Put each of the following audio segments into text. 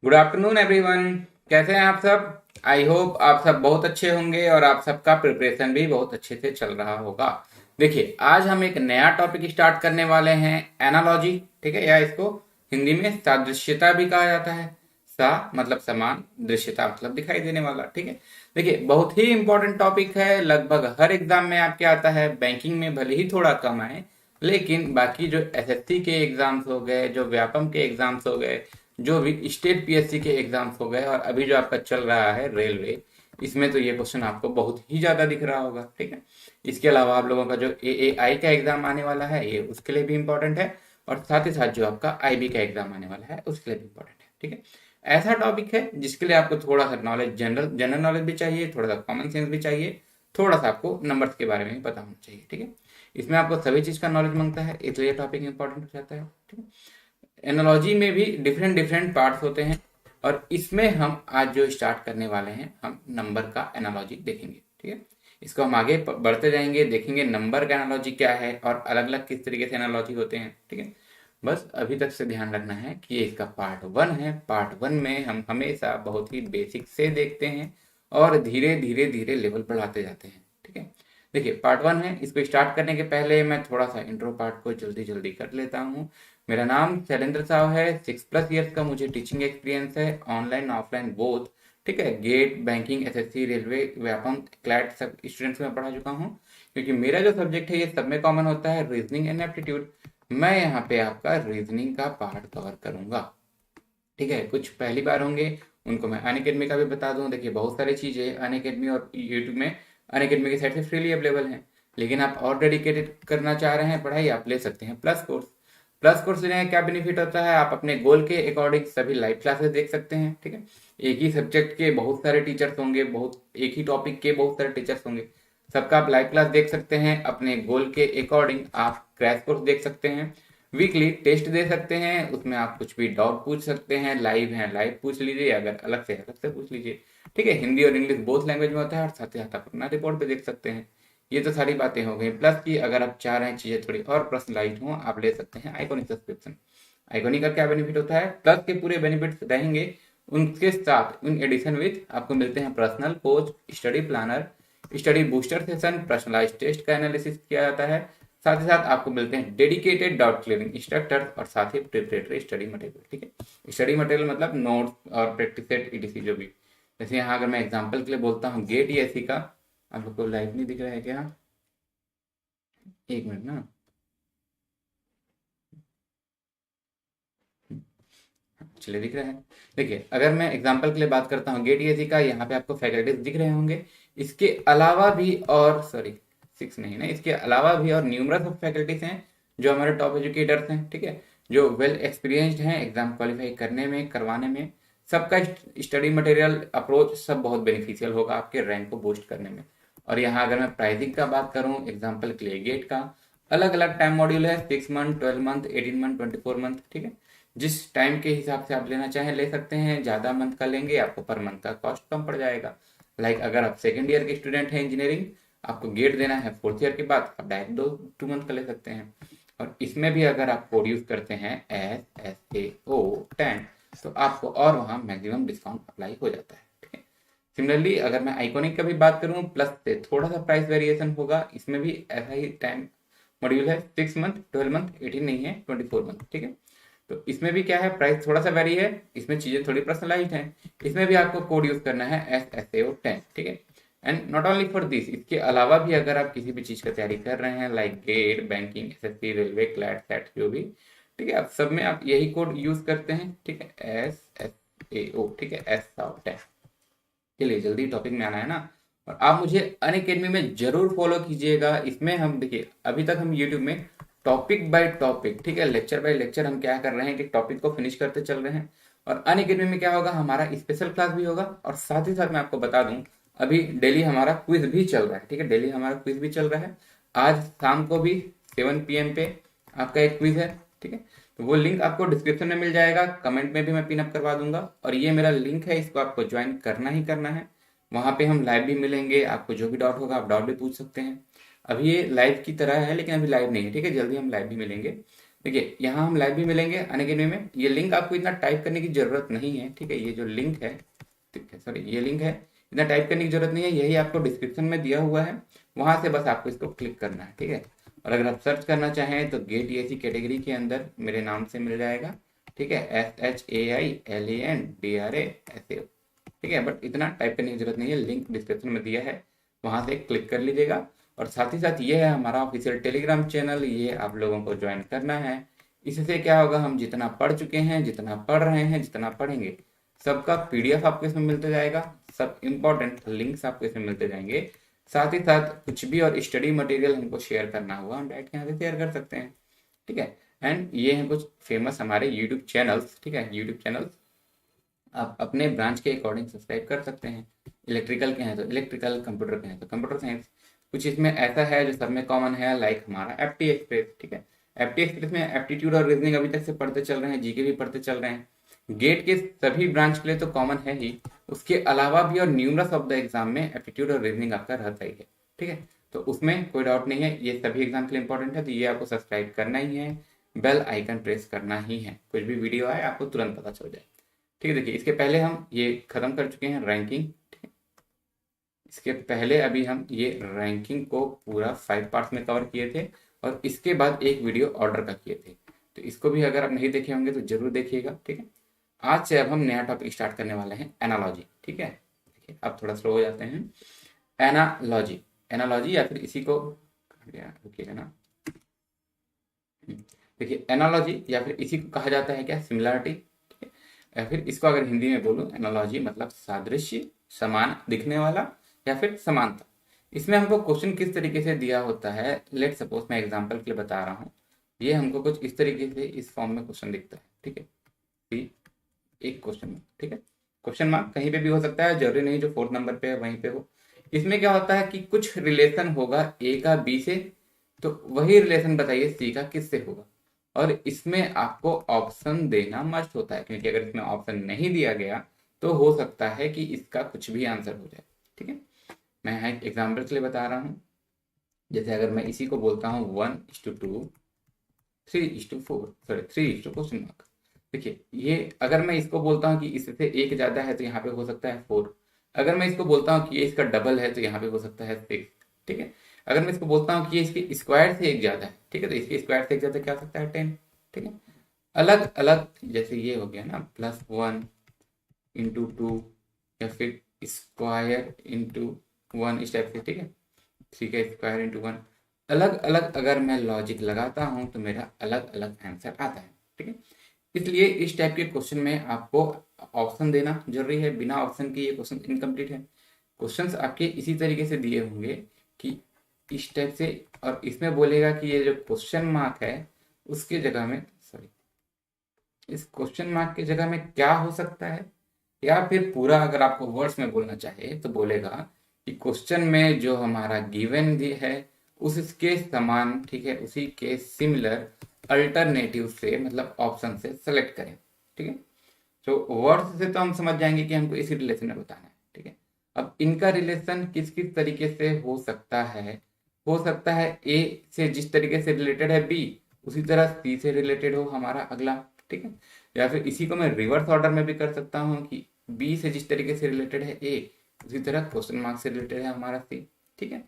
Good afternoon everyone. कैसे हैं आप सब? आई होप आप सब बहुत अच्छे होंगे और आप सबका प्रिपरेशन भी बहुत अच्छे से चल रहा होगा। देखिए, आज हम एक नया टॉपिक स्टार्ट करने वाले हैं, एनालॉजी। ठीक है, या इसको हिंदी में सादृश्यता भी कहा जाता है। सा मतलब समान, दृश्यता मतलब दिखाई देने वाला। ठीक है, देखिए बहुत ही इंपॉर्टेंट टॉपिक है, लगभग हर एग्जाम में आपके आता है। बैंकिंग में भले ही थोड़ा कम आए, लेकिन बाकी जो एसएससी के एग्जाम्स हो गए, जो व्यापम के एग्जाम्स हो गए, जो भी स्टेट पीएससी के एग्जाम्स हो गए, और अभी जो आपका चल रहा है रेलवे, इसमें तो ये क्वेश्चन आपको बहुत ही ज्यादा दिख रहा होगा। ठीक है, इसके अलावा आप लोगों का जो एएआई का एग्जाम आने वाला है, ये उसके लिए भी इम्पोर्टेंट है। और साथ ही साथ जो आपका आईबी का एग्जाम आने वाला है, उसके लिए भी इम्पोर्टेंट है। ठीक है, ऐसा टॉपिक है जिसके लिए आपको थोड़ा सा नॉलेज, जनरल जनरल नॉलेज भी चाहिए, थोड़ा सा कॉमन सेंस भी चाहिए, थोड़ा सा आपको नंबर्स के बारे में भी पता होना चाहिए। ठीक है, इसमें आपको सभी चीज का नॉलेज मांगता है, इसलिए टॉपिक इंपॉर्टेंट हो जाता है। ठीक है, एनालॉजी में भी डिफरेंट डिफरेंट पार्ट्स होते हैं, और इसमें हम आज जो स्टार्ट करने वाले हैं, हम नंबर का एनालॉजी देखेंगे। ठीक है, इसको हम आगे बढ़ते जाएंगे, देखेंगे नंबर का एनालॉजी क्या है और अलग अलग किस तरीके से एनालॉजी होते हैं। ठीक है, बस अभी तक से ध्यान रखना है कि ये इसका पार्ट वन है। पार्ट वन में हम हमेशा बहुत ही बेसिक से देखते हैं और धीरे धीरे धीरे लेवल बढ़ाते जाते हैं। ठीक है, देखिए पार्ट वन है, इसको स्टार्ट करने के पहले मैं थोड़ा सा इंट्रो पार्ट को जल्दी जल्दी कर लेता हूँ। मेरा नाम शैलेंद्र साहु है, 6+ ईयर्स का मुझे टीचिंग एक्सपीरियंस है, ऑनलाइन ऑफलाइन बोथ। ठीक है, GATE, banking, SSC, railway, Vyapam, CLAT सब स्टूडेंट्स में पढ़ा चुका हूँ। क्योंकि मेरा जो सब्जेक्ट है ये सब में कॉमन होता है, रीजनिंग एंड एप्टीट्यूड। मैं यहाँ पे आपका रीजनिंग का पार्ट कवर करूंगा। ठीक है, कुछ पहली बार होंगे उनको मैं अनअकैडमी का भी बता दूं। देखिए बहुत सारी चीजें अनअकैडमी और यूट्यूब में, अनअकैडमी की साइड से फ्रीली अवेलेबल हैं। लेकिन आप और डेडिकेटेड करना चाह रहे हैं पढ़ाई, आप ले सकते हैं प्लस कोर्स। प्लस कोर्स लेने का क्या बेनिफिट होता है, आप अपने गोल के अकॉर्डिंग सभी लाइव क्लासेस देख सकते हैं। ठीक है, एक ही सब्जेक्ट के बहुत सारे टीचर्स होंगे, बहुत एक ही टॉपिक के बहुत सारे टीचर्स होंगे, सबका आप लाइव क्लास देख सकते हैं। अपने गोल के अकॉर्डिंग आप क्रैश कोर्स देख सकते हैं, वीकली टेस्ट दे सकते हैं, उसमें आप कुछ भी डाउट पूछ सकते हैं। लाइव है, लाइव पूछ लीजिए, अगर अलग से पूछ लीजिए। ठीक है, हिंदी और इंग्लिश बोथ लैंग्वेज में होता है, और साथ ही साथ आप अपना रिपोर्ट भी देख सकते हैं। ये तो सारी बातें हो गई। प्लस की अगर आप चाह रहे हैं चीजें थोड़ी और पर्सनलाइज हो, आप ले सकते हैं आइकॉनिक सब्सक्रिप्शन। आइकॉनिक का क्या बेनिफिट होता है, प्लस के पूरे बेनिफिट्स रहेंगे, उनके साथ इन एडिशन विथ आपको मिलते हैं personal coach, study planner, study booster session, personalize test का एनालिसिस किया जाता है। साथ ही साथ आपको मिलते हैं डेडिकेटेड डाउट क्लियरिंग इंस्ट्रक्टर, और साथ ही प्रिपरेटरी स्टडी मटेरियल। ठीक है, स्टडी मटेरियल मतलब नोट्स और प्रैक्टिस सेट ईटीसी जो भी। जैसे यहाँ अगर मैं एग्जांपल के लिए बोलता हूँ गेट ईएससी का, आप लोग को लाइव नहीं दिख रहा है क्या? एक मिनट ना, चलिए दिख रहा है। देखिए अगर मैं एग्जांपल के लिए बात करता हूँ गेट ईएससी का, यहाँ पे आपको फैकल्टीज दिख रहे होंगे। इसके अलावा भी और सॉरी, सिक्स नहीं ना, इसके अलावा भी और न्यूमरस ऑफ फैकल्टीज हैं जो हमारे टॉप एजुकेटर्स हैं। ठीक है, जो वेल एक्सपीरियंस्ड हैं एग्जाम क्वालिफाई करने में, करवाने में। सबका स्टडी मटेरियल अप्रोच सब बहुत बेनिफिशियल होगा आपके रैंक को बूस्ट करने में। और यहाँ अगर मैं प्राइसिंग का बात करूँ एग्जाम्पल के लिए, गेट का अलग अलग टाइम मॉड्यूल है, 6 मंथ, 12 मंथ, 18 मंथ, 24 मंथ। ठीक है, जिस टाइम के हिसाब से आप लेना चाहें ले सकते हैं। ज़्यादा मंथ का लेंगे आपको पर मंथ का कॉस्ट कम पड़ जाएगा। लाइक अगर आप सेकेंड ईयर के स्टूडेंट हैं इंजीनियरिंग, आपको गेट देना है फोर्थ ईयर के बाद, आप डायरेक्ट 2 मंथ का ले सकते हैं। और इसमें भी अगर आप कोड यूज करते हैं SSAO10, तो आपको और वहाँ मैक्सिमम डिस्काउंट अप्लाई हो जाता है। ठीक है, सिमिलरली अगर मैं आइकॉनिक का भी बात करूँ, प्लस से थोड़ा सा प्राइस वेरिएशन होगा, इसमें भी ऐसा ही टाइम मॉड्यूल है, 6 मंथ, 12 मंथ, 18 नहीं है, 24 मंथ। ठीक है, तो इसमें भी क्या है, प्राइस थोड़ा सा वेरी है, इसमें चीजें थोड़ी पर्सनलाइज्ड हैं। इसमें भी आपको कोड यूज करना है SSAO10। ठीक है, and not only for this, इसके अलावा भी अगर आप किसी भी चीज का तैयारी कर रहे हैं, like get, banking, SSC, railway, CLAT, set जो भी, ठीक है, आप सब में आप यही कोड यूज करते हैं। ठीक है, SSAO। ठीक है, SSAO10। चलिए जल्दी टॉपिक में आना है ना। और आप मुझे अनअकैडमी में जरूर फॉलो कीजिएगा। इसमें हम देखिए अभी तक हम यूट्यूब में टॉपिक बाय टॉपिक, ठीक है, लेक्चर बाय लेक्चर हम क्या कर रहे हैं कि टॉपिक को फिनिश करते चल रहे हैं। और अनअकैडमी में क्या होगा, हमारा स्पेशल क्लास भी होगा, और साथ ही साथ मैं आपको बता दूं अभी डेली हमारा क्विज भी चल रहा है। ठीक है, डेली हमारा क्विज भी चल रहा है। आज शाम को भी 7 PM पे आपका एक क्विज है। ठीक है, तो वो लिंक आपको डिस्क्रिप्शन में मिल जाएगा, कमेंट में भी मैं पिन अप करवा दूंगा। और ये मेरा लिंक है, इसको आपको ज्वाइन करना ही करना है। वहां पे हम लाइव भी मिलेंगे, आपको जो भी डाउट होगा आप डाउट भी पूछ सकते हैं। अभी ये लाइव की तरह है लेकिन अभी लाइव नहीं है। ठीक है, जल्दी हम लाइव भी मिलेंगे। देखिए यहाँ हम लाइव भी मिलेंगे अनअकैडमी में। ये लिंक आपको इतना टाइप करने की जरूरत नहीं है, ठीक है। ये जो लिंक है, ठीक है, सॉरी ये लिंक है, इतना टाइप करने की जरूरत नहीं है, यही आपको डिस्क्रिप्शन में दिया हुआ है, वहां से बस आपको इसको क्लिक करना है, ठीक है। और अगर आप सर्च करना चाहें तो गेट ईएसी कैटेगरी के अंदर मेरे नाम से मिल जाएगा, ठीक है, SHAILANDRA ऐसे, ठीक है। बट इतना टाइप करने की जरूरत नहीं है, लिंक डिस्क्रिप्शन में दिया है, वहां से क्लिक कर लीजिएगा। और साथ ही साथ ये है हमारा ऑफिशियल टेलीग्राम चैनल, ये आप लोगों को ज्वाइन करना है। इससे क्या होगा, हम जितना पढ़ चुके हैं, जितना पढ़ रहे हैं, जितना पढ़ेंगे, सबका पीडीएफ आपको इसमें मिलते जाएगा, सब इंपॉर्टेंट लिंक्स आपको इसमें मिलते जाएंगे। साथ ही साथ कुछ भी और स्टडी मटेरियल हमको शेयर करना हुआ हम डायरेक्ट यहाँ से शेयर कर सकते हैं, ठीक है। एंड ये हैं कुछ फेमस हमारे यूट्यूब चैनल्स, ठीक है। यूट्यूब चैनल्स आप अपने ब्रांच के अकॉर्डिंग सब्सक्राइब कर सकते हैं। इलेक्ट्रिकल के हैं तो इलेक्ट्रिकल, कंप्यूटर के हैं तो कंप्यूटर साइंस। कुछ इसमें ऐसा है जो सब में कॉमन है, लाइक हमारा एफटी एक्सप्रेस, ठीक है। एफटी एक्सप्रेस में एप्टीट्यूड और रीजनिंग अभी तक से पढ़ते चल रहे हैं, जीके भी पढ़ते चल रहे हैं। गेट के सभी ब्रांच के लिए तो कॉमन है ही, उसके अलावा भी और न्यूमरस ऑफ द एग्जाम में एप्टीट्यूड और रीजनिंग आपका रहता ही है, ठीक है। तो उसमें कोई डाउट नहीं है, ये सभी एग्जाम के लिए इंपॉर्टेंट है, तो ये आपको सब्सक्राइब करना ही है, बेल आइकन प्रेस करना ही है, कुछ भी वीडियो आए आपको तुरंत पता चल जाए, ठीक है। देखिए इसके पहले हम ये खत्म कर चुके हैं रैंकिंग, ठीक है। इसके पहले अभी हम ये रैंकिंग को पूरा 5 पार्ट्स में कवर किए थे, और इसके बाद एक वीडियो ऑर्डर का किए थे, तो इसको भी अगर आप नहीं देखे होंगे तो जरूर देखिएगा, ठीक है। आज से अब हम नया टॉपिक स्टार्ट करने वाले हैं, एनालॉजी, ठीक है। देखिए अब थोड़ा स्लो हो जाते हैं। एनालॉजी, एनालॉजी या फिर इसी को रुकिएगा ना, देखिए एनालॉजी या फिर इसी को कहा जाता है क्या, सिमिलरिटी, ठीक है। या फिर इसको अगर हिंदी में बोलूं, एनालॉजी मतलब सादृश्य, समान दिखने वाला, या फिर समानता। इसमें हमको क्वेश्चन किस तरीके से दिया होता है, लेट सपोज मैं एग्जांपल के लिए बता रहा हूँ, ये हमको कुछ इस तरीके से इस फॉर्म में क्वेश्चन दिखता है, ठीक है। एक क्वेश्चन मार्क, ठीक है। क्वेश्चन मार्क कहीं पे भी हो सकता है, जरूरी नहीं जो 4th नंबर पे है वहीं पे हो। इसमें क्या होता है कि कुछ रिलेशन होगा ए का बी से, तो वही रिलेशन बताइए सी का किससे होगा। और इसमें आपको ऑप्शन देना मस्ट होता है, क्योंकि अगर इसमें ऑप्शन नहीं दिया गया तो हो सकता है कि इसका कुछ भी आंसर हो जाए, ठीक है। मैं यहाँ एक एग्जाम्पल के लिए बता रहा हूँ, जैसे अगर मैं इसी को बोलता हूँ 1:2, 3:4, सॉरी 3 क्वेश्चन मार्क। देखिए ये अगर मैं इसको बोलता हूँ कि इससे एक ज्यादा है तो यहाँ पे हो सकता है 4। अगर मैं इसको बोलता हूँ कि ये इसका डबल है तो यहाँ पे हो सकता है 6, ठीक है। अगर मैं इसको बोलता हूँ कि ये इसके स्क्वायर से एक ज्यादा है, ठीक है, तो इसके स्क्वायर से एक ज्यादा क्या हो सकता है 10, ठीक है। अलग अलग, जैसे ये हो गया ना +1 × 2, या फिर स्क्वायर × 1 इस टाइप से, ठीक है। 3 का स्क्वायर × 1, अलग अलग अगर मैं लॉजिक लगाता हूं तो मेरा अलग अलग आंसर आता है, ठीक है। इसलिए इस टाइप के क्वेश्चन में आपको ऑप्शन देना जरूरी है, बिना ऑप्शन के ये क्वेश्चन इनकम्प्लीट है। क्वेश्चंस आपके इसी तरीके से दिए होंगे कि इस टाइप से, और इसमें बोलेगा कि ये जो क्वेश्चन मार्क है उसके जगह में, सॉरी इस क्वेश्चन मार्क की जगह में क्या हो सकता है, या फिर पूरा अगर आपको वर्ड्स में बोलना चाहे तो बोलेगा कि क्वेश्चन में जो हमारा गिवन है उसके समान, ठीक है, उसी के सिमिलर अल्टरनेटिव से, मतलब ऑप्शन से सेलेक्ट करें, ठीक है। तो वर्ड्स से तो हम समझ जाएंगे कि हमको इसी रिलेशन में बताना है, ठीक है। अब इनका रिलेशन किस किस तरीके से हो सकता है, हो सकता है ए से जिस तरीके से रिलेटेड है बी, उसी तरह सी से रिलेटेड हो हमारा अगला, ठीक है। या फिर इसी को मैं रिवर्स ऑर्डर में भी कर सकता हूँ कि बी से जिस तरीके से रिलेटेड है ए, उसी तरह क्वेश्चन मार्क से रिलेटेड है हमारा सी, ठीक है।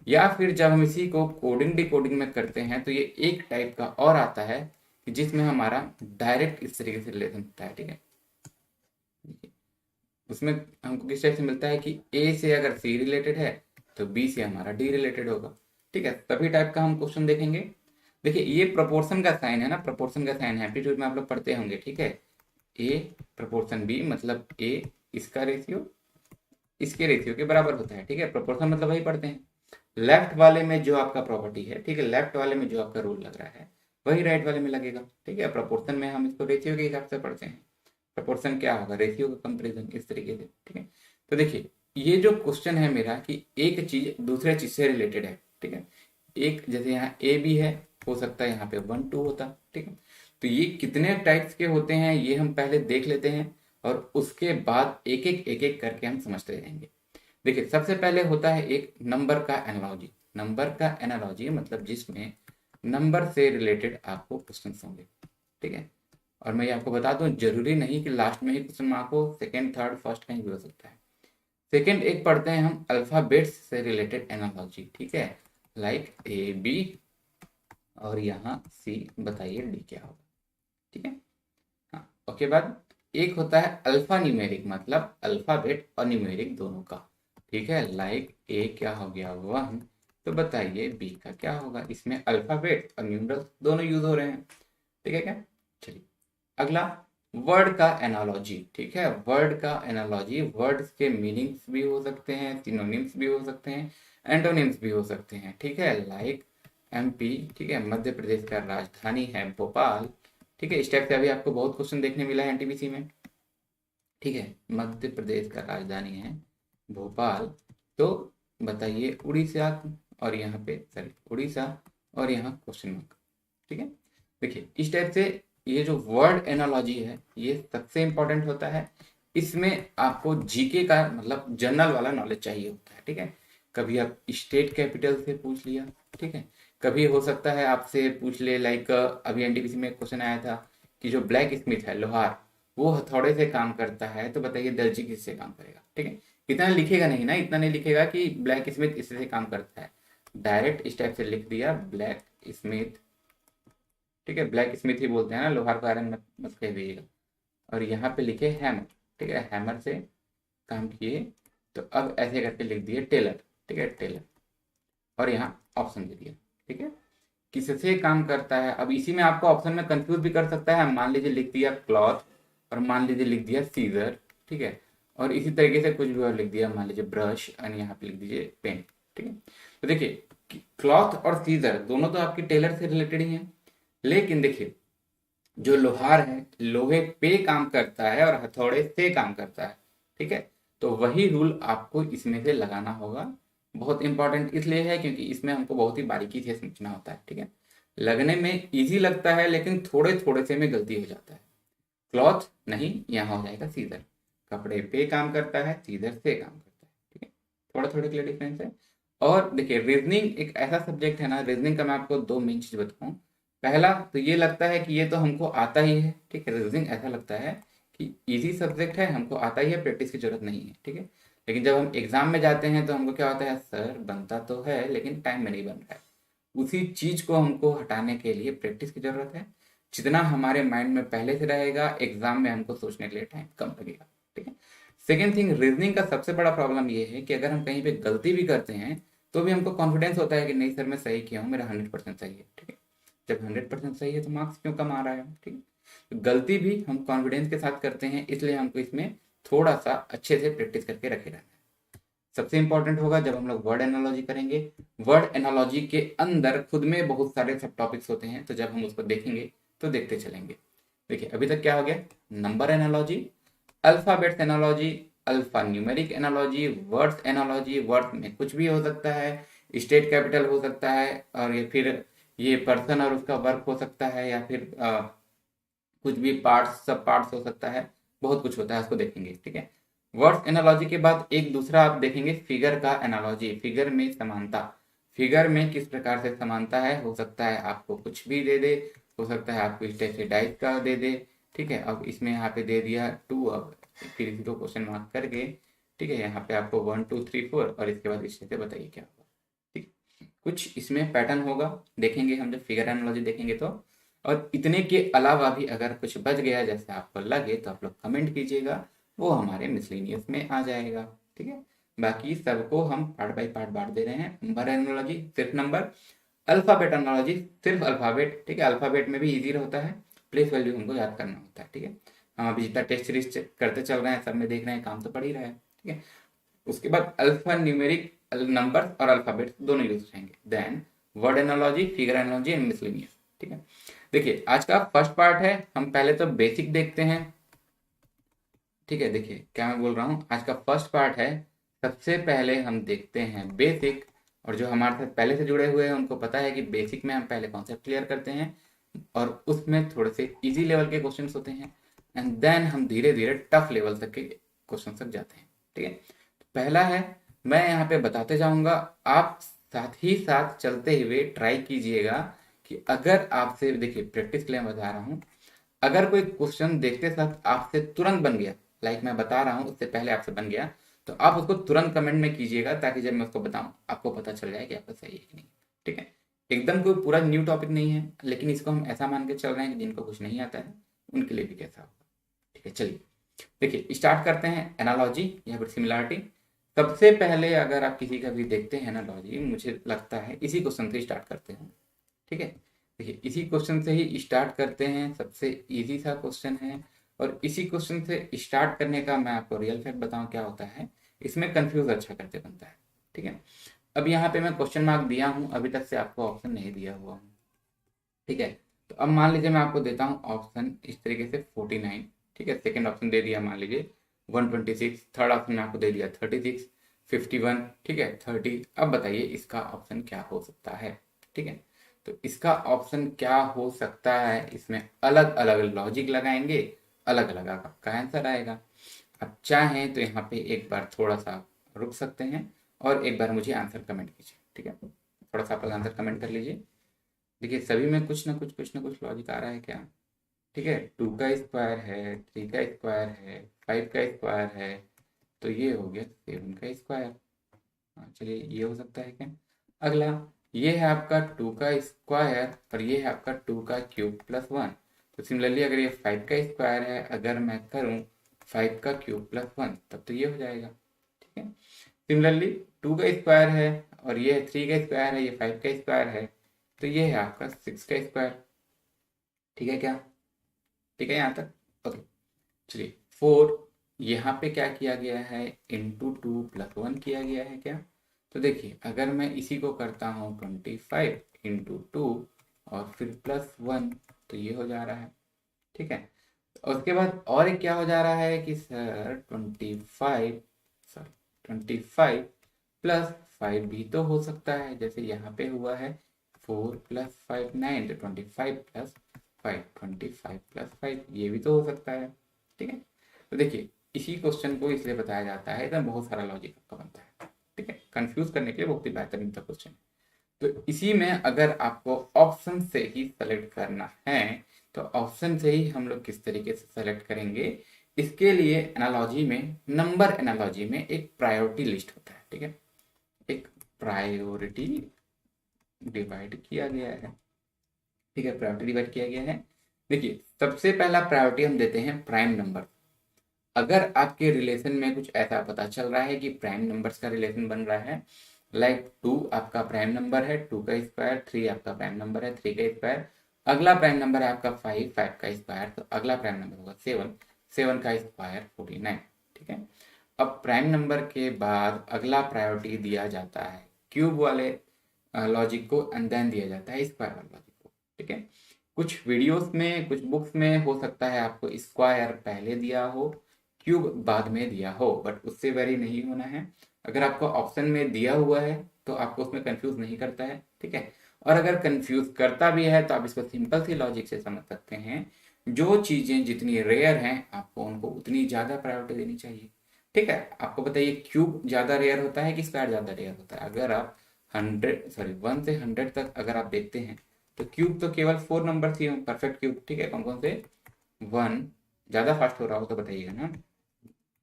या फिर जब हम इसी को कोडिंग डिकोडिंग में करते हैं तो ये एक टाइप का और आता है कि जिसमें हमारा डायरेक्ट इस तरीके से रिलेशन होता है, ठीक है। उसमें हमको किस टाइप से मिलता है कि ए से अगर सी रिलेटेड है तो बी से हमारा डी रिलेटेड होगा, ठीक है। सभी टाइप का हम क्वेश्चन देखेंगे। देखिए ये प्रोपोर्शन का साइन है ना, प्रोपोर्शन का साइन है, एप्टीट्यूड में आप लोग पढ़ते होंगे, ठीक है। ए प्रोपोर्शन बी मतलब ए इसका रेशियो इसके रेशियो के बराबर होता है, ठीक है। प्रोपोर्शन मतलब वही पढ़ते हैं। लेफ्ट वाले में जो आपका प्रॉपर्टी है, ठीक है, लेफ्ट वाले में जो आपका रूल लग रहा है वही राइट वाले में लगेगा, ठीक है। प्रोपोर्शन में हम इसको रेशियो के हिसाब से पढ़ते हैं, प्रोपोर्शन क्या होगा, रेशियो का कंपेरिजन, इस तरीके से, ठीक है। तो देखिए ये जो क्वेश्चन है मेरा कि एक चीज दूसरे चीज से रिलेटेड है, ठीक है। एक जैसे यहाँ ए बी है, हो सकता है यहाँ पे 1 2 होता, ठीक है। तो ये कितने टाइप्स के होते हैं ये हम पहले देख लेते हैं, और उसके बाद एक एक करके हम समझते रहेंगे। देखिए सबसे पहले होता है एक नंबर का एनालॉजी। नंबर का एनालॉजी मतलब जिसमें नंबर से रिलेटेड आपको क्वेश्चन होंगे, ठीक है। और मैं ये आपको बता दूं, जरूरी नहीं कि लास्ट में ही क्वेश्चन मार्क हो, सेकंड थर्ड फर्स्ट कहीं भी हो सकता है। सेकंड एक पढ़ते हैं हम अल्फाबेट्स से रिलेटेड एनालॉजी, ठीक है, लाइक ए बी और यहाँ सी, बताइए डी क्या होगा, ठीक है। हाँ, उसके बाद एक होता है अल्फा न्यूमेरिक, मतलब अल्फाबेट और न्यूमेरिक दोनों का, ठीक है, लाइक ए क्या हो गया 1, तो बताइए बी का क्या होगा। इसमें अल्फाबेट और न्यूमरल्स दोनों यूज हो रहे हैं, ठीक है क्या। चलिए अगला, वर्ड का एनालॉजी, ठीक है, वर्ड का एनालॉजी, वर्ड्स के मीनिंग्स भी हो सकते हैं, सिनोनिम्स भी हो सकते हैं, एंटोनिम्स भी हो सकते हैं, ठीक है, लाइक एमपी, ठीक है, मध्य प्रदेश का राजधानी है भोपाल, ठीक है। इस टाइप से अभी आपको बहुत क्वेश्चन देखने मिला है एनटीपीसी में, ठीक है, मध्य प्रदेश का राजधानी है भोपाल, तो बताइए उड़ीसा, और यहाँ पे सॉरी उड़ीसा, और यहाँ क्वेश्चन मार्क, ठीक है। देखिए इस टाइप से ये जो वर्ड एनालॉजी है ये सबसे इंपॉर्टेंट होता है। इसमें आपको जीके का मतलब जनरल वाला नॉलेज चाहिए होता है, ठीक है। कभी आप स्टेट कैपिटल से पूछ लिया, ठीक है, कभी हो सकता है आपसे पूछ ले, लाइक अभी एनटीपीसी में क्वेश्चन आया था कि जो ब्लैक स्मिथ है लोहार, वो हथौड़े से काम करता है, तो बताइए दर्जी किससे काम करेगा, ठीक है। इतना लिखेगा नहीं ना, इतना नहीं लिखेगा कि ब्लैक स्मिथ इससे काम करता है, डायरेक्ट इस टाइप से लिख दिया ब्लैक स्मिथ, ठीक है, ब्लैक स्मिथ ही बोलते हैं ना, लोहार को आयरन मत मत कह दीजिएगा। और यहाँ पे लिखे हैमर, ठीक है, हैमर से काम किए, तो अब ऐसे करके लिख दिए टेलर, ठीक है, टेलर, और यहाँ ऑप्शन दे दिया, ठीक है, किससे काम करता है। अब इसी में आपको ऑप्शन में कंफ्यूज भी कर सकता है, मान लीजिए लिख दिया क्लॉथ, और मान लीजिए लिख दिया सीजर, ठीक है, और इसी तरीके से कुछ भी और लिख दिया, मान लीजिए ब्रश, और यहाँ पे लिख दीजिए पेन, ठीक है। तो देखिए क्लॉथ और सीजर दोनों तो आपकी टेलर से रिलेटेड ही हैं, लेकिन देखिए जो लोहार है लोहे पे काम करता है और हथौड़े से काम करता है, ठीक है, तो वही रूल आपको इसमें से लगाना होगा। बहुत इंपॉर्टेंट इसलिए है क्योंकि इसमें हमको बहुत ही बारीकी से समझना होता है, ठीक है। लगने में इजी लगता है लेकिन थोड़े थोड़े से में गलती हो जाता है। क्लॉथ नहीं, यहाँ हो जाएगा सीजर, कपड़े पे काम करता है, सीजर से काम करता है, ठीक है, थोड़ा थोड़े के लिए डिफरेंस है। और देखिए रीजनिंग एक ऐसा सब्जेक्ट है ना, रीजनिंग का मैं आपको दो मेन चीज बताऊं। पहला तो ये लगता है कि ये तो हमको आता ही है, ठीक है, रीजनिंग ऐसा लगता है कि इजी सब्जेक्ट है, हमको आता ही है, प्रैक्टिस की जरूरत नहीं है, ठीक है। लेकिन जब हम एग्जाम में जाते हैं तो हमको क्या होता है, सर बनता तो है लेकिन टाइम में नहीं बन रहा है। उसी चीज को हमको हटाने के लिए प्रैक्टिस की जरूरत है। जितना हमारे माइंड में पहले से रहेगा, एग्जाम में हमको सोचने के लिए टाइम कम लगेगा, ठीक है। सेकेंड थिंग, रीजनिंग का सबसे बड़ा प्रॉब्लम ये है कि अगर हम कहीं पे गलती भी करते हैं तो भी हमको कॉन्फिडेंस होता है कि नहीं सर मैं सही किया हूँ, मेरा 100% सही है, ठीक है। जब 100% सही है तो मार्क्स क्यों कम आ रहा है, ठीक है। तो गलती भी हम कॉन्फिडेंस के साथ करते हैं, इसलिए हमको इसमें थोड़ा सा अच्छे से प्रैक्टिस करके रखे रहना है। सबसे इंपॉर्टेंट होगा जब हम लोग वर्ड एनालॉजी करेंगे, वर्ड एनालॉजी के अंदर खुद में बहुत सारे सब टॉपिक्स होते हैं, तो जब हम उसको देखेंगे तो देखते चलेंगे। देखिए अभी तक क्या हो गया, number analogy, alphabets analogy, alpha numeric analogy, words analogy, word में कुछ भी हो सकता है, स्टेट कैपिटल हो सकता है, और ये फिर ये पर्सन और उसका वर्क हो सकता है, या फिर कुछ भी पार्ट्स सब पार्ट्स हो सकता है, बहुत कुछ होता है, उसको देखेंगे, ठीक है। वर्ड्स एनालॉजी के बाद एक दूसरा आप देखेंगे फिगर का एनालॉजी, फिगर में समानता, फिगर में किस प्रकार से समानता है, हो सकता है आपको कुछ भी दे दे, हो सकता है आपको इस टाइप से डाइस का दे दे, ठीक है। अब इसमें यहाँ पे दे दिया 2, अब फिर इसी को क्वेश्चन मार्क करके, ठीक है, यहाँ पे आपको 1 2 3 4, और इसके बाद इससे बताइए क्या होगा, ठीक है। कुछ इसमें पैटर्न होगा, देखेंगे हम जब फिगर एनालॉजी देखेंगे तो। और इतने के अलावा भी अगर कुछ बच गया जैसे आपको लगे तो आप लोग कमेंट कीजिएगा, वो हमारे मिसलेनियस में आ जाएगा, ठीक है। बाकी सबको हम पार्ट बाय पार्ट बांट दे रहे हैं। नंबर एनालॉजी सिर्फ नंबर, अल्फाबेट एनालॉजी सिर्फ अल्फाबेट, ठीक है, अल्फाबेट में भी इजी होता है, प्लेस वैल्यू हमको याद करना होता है, ठीक है। हम अभी जितना टेस्ट सीरीज करते चल रहे हैं सब में देख रहे हैं, काम तो पड़ ही रहा है, ठीक है। उसके बाद अल्फा न्यूमेरिक नंबर और अल्फाबेट दोनों यूज रहेंगे, then word analogy, figure analogy and miscellaneous, ठीक है। देखिए आज का फर्स्ट पार्ट है, हम पहले तो बेसिक देखते हैं, ठीक है। देखिए क्या मैं बोल रहा हूँ, आज का फर्स्ट पार्ट है, सबसे पहले हम देखते हैं बेसिक, और जो हमारे साथ पहले से जुड़े हुए हैं उनको पता है कि बेसिक में हम पहले कॉन्सेप्ट क्लियर करते हैं, और उसमें थोड़े से इजी लेवल के क्वेश्चंस होते हैं, एंड देन हम धीरे धीरे टफ लेवल तक के क्वेश्चन तक जाते हैं, ठीक है। पहला है, मैं यहाँ पे बताते जाऊंगा, आप साथ ही साथ चलते हुए ट्राई कीजिएगा कि अगर आपसे, देखिए प्रैक्टिस के लिए मैं बता रहा हूँ, अगर कोई क्वेश्चन देखते साथ आपसे तुरंत बन गया, लाइक मैं बता रहा हूँ उससे पहले आपसे बन गया, तो आप उसको तुरंत कमेंट में कीजिएगा, ताकि जब मैं उसको बताऊं आपको पता चल जाए कि आपका सही है कि नहीं। ठीक है, एकदम कोई पूरा न्यू टॉपिक नहीं है, लेकिन इसको हम ऐसा मान के चल रहे हैं कि जिनको कुछ नहीं आता है उनके लिए भी कैसा होगा। ठीक है, चलिए देखिए स्टार्ट करते हैं एनालॉजी या फिर सिमिलरिटी। सबसे पहले अगर आप किसी का भी देखते हैं एनालॉजी, मुझे लगता है इसी क्वेश्चन से स्टार्ट करते हैं। ठीक है, देखिए इसी क्वेश्चन से ही स्टार्ट करते हैं, सबसे इजी सा क्वेश्चन है। और इसी क्वेश्चन से स्टार्ट करने का मैं आपको रियल फैक्ट बताऊं क्या होता है, इसमें कंफ्यूज अच्छा करते बनता है। ठीक है, अब यहाँ पे मैं क्वेश्चन मार्क दिया हूँ, अभी तक से आपको ऑप्शन नहीं दिया हुआ हूँ। ठीक है, तो अब मान लीजिए मैं आपको देता हूँ ऑप्शन इस तरीके से 49। ठीक है, सेकंड ऑप्शन दे दिया मान लीजिए 126, थर्ड ऑप्शन में आपको दे दिया 36, 51, ठीक है 30। अब बताइए इसका ऑप्शन क्या हो सकता है। ठीक है, तो इसका ऑप्शन क्या हो सकता है, इसमें अलग अलग लॉजिक लगाएंगे, अलग अलग आपका आंसर आएगा। आप चाहें तो यहाँ पे एक बार थोड़ा सा रुक सकते हैं और एक बार मुझे आंसर कमेंट कीजिए। ठीक है, थोड़ा सा आप आंसर कमेंट कर लीजिए। देखिए सभी में कुछ ना कुछ लॉजिक आ रहा है क्या। ठीक है, 2 का स्क्वायर है, 3 का स्क्वायर है, 5 का स्क्वायर है, तो ये हो गया 7 का स्क्वायर। हाँ चलिए ये हो सकता है क्या। अगला, ये है आपका 2 का स्क्वायर और ये है आपका 2 का क्यूब प्लस 1। तो सिमिलरली अगर ये 5 का स्क्वायर है, अगर मैं करूँ 5 का क्यूब प्लस 1, तब तो ये हो जाएगा। ठीक है, सिमिलरली 2 का स्क्वायर है और ये 3 का स्क्वायर है, ये 5 का स्क्वायर है, तो ये है आपका 6 का स्क्वायर। ठीक है क्या, ठीक है यहाँ तक। ओके, चलिए 4, यहाँ पे क्या किया गया है, इंटू 2 प्लस 1 किया गया है क्या। तो देखिए अगर मैं इसी को करता हूँ 25 इंटू 2 और फिर प्लस 1, तो ये हो जा रहा है। ठीक है, और उसके बाद और एक क्या हो जा रहा है कि सर 25 प्लस 5 भी तो हो सकता है, जैसे यहाँ पे हुआ है 4 प्लस 5 9, तो 25 प्लस 5, 25 प्लस 5, ये भी तो हो सकता है। ठीक है, तो देखिए इसी क्वेश्चन को इसलिए बताया जाता है, इसमें बहुत सारा लॉजिक आपका बनता है। ठीक है, कंफ्यूज करने के लिए बहुत ही बेहतरीन सा क्वेश्चन है। तो इसी में अगर आपको ऑप्शन से ही सेलेक्ट करना है, तो ऑप्शन से ही हम लोग किस तरीके से सेलेक्ट करेंगे, इसके लिए एनालॉजी में, नंबर एनालॉजी में एक प्रायोरिटी लिस्ट होता है। ठीक है, एक प्रायोरिटी डिवाइड किया गया है। ठीक है, प्रायोरिटी डिवाइड किया गया है। देखिए सबसे पहला प्रायोरिटी हम देते हैं प्राइम नंबर। अगर आपके रिलेशन में कुछ ऐसा पता चल रहा है कि प्राइम नंबर्स का रिलेशन बन रहा है, लाइक 2 आपका प्राइम नंबर है, 2 का स्क्वायर, 3 आपका प्राइम नंबर है, 3 का स्क्वायर, अगला प्राइम नंबर है आपका 5, 5 का स्क्वायर, तो अगला प्राइम नंबर होगा 7, 7 का स्क्वायर 49। ठीक है, अब प्राइम नंबर के बाद अगला प्रायोरिटी दिया जाता है क्यूब वाले लॉजिक को, एंड देन दिया जाता है स्क्वायर वाले लॉजिक को। ठीक है, कुछ वीडियोस में, कुछ बुक्स में हो सकता है आपको स्क्वायर पहले दिया हो, क्यूब बाद में दिया हो, बट उससे वेरी नहीं होना है। अगर आपको ऑप्शन में दिया हुआ है तो आपको उसमें कंफ्यूज नहीं करता है। ठीक है, और अगर कंफ्यूज करता भी है तो आप इसको सिंपल सी लॉजिक से समझ सकते हैं, जो चीजें जितनी रेयर हैं आपको उनको उतनी ज्यादा प्रायोरिटी देनी चाहिए। ठीक है, आपको बताइए क्यूब ज्यादा रेयर होता है कि स्क्वायर ज्यादा रेयर होता है। अगर आप 1 से 100 तक अगर आप देखते हैं, तो क्यूब तो केवल 4 नंबर ही परफेक्ट क्यूब। ठीक है, कौन कौन से, 1 ज्यादा फास्ट हो रहा हो तो बताइएगा ना,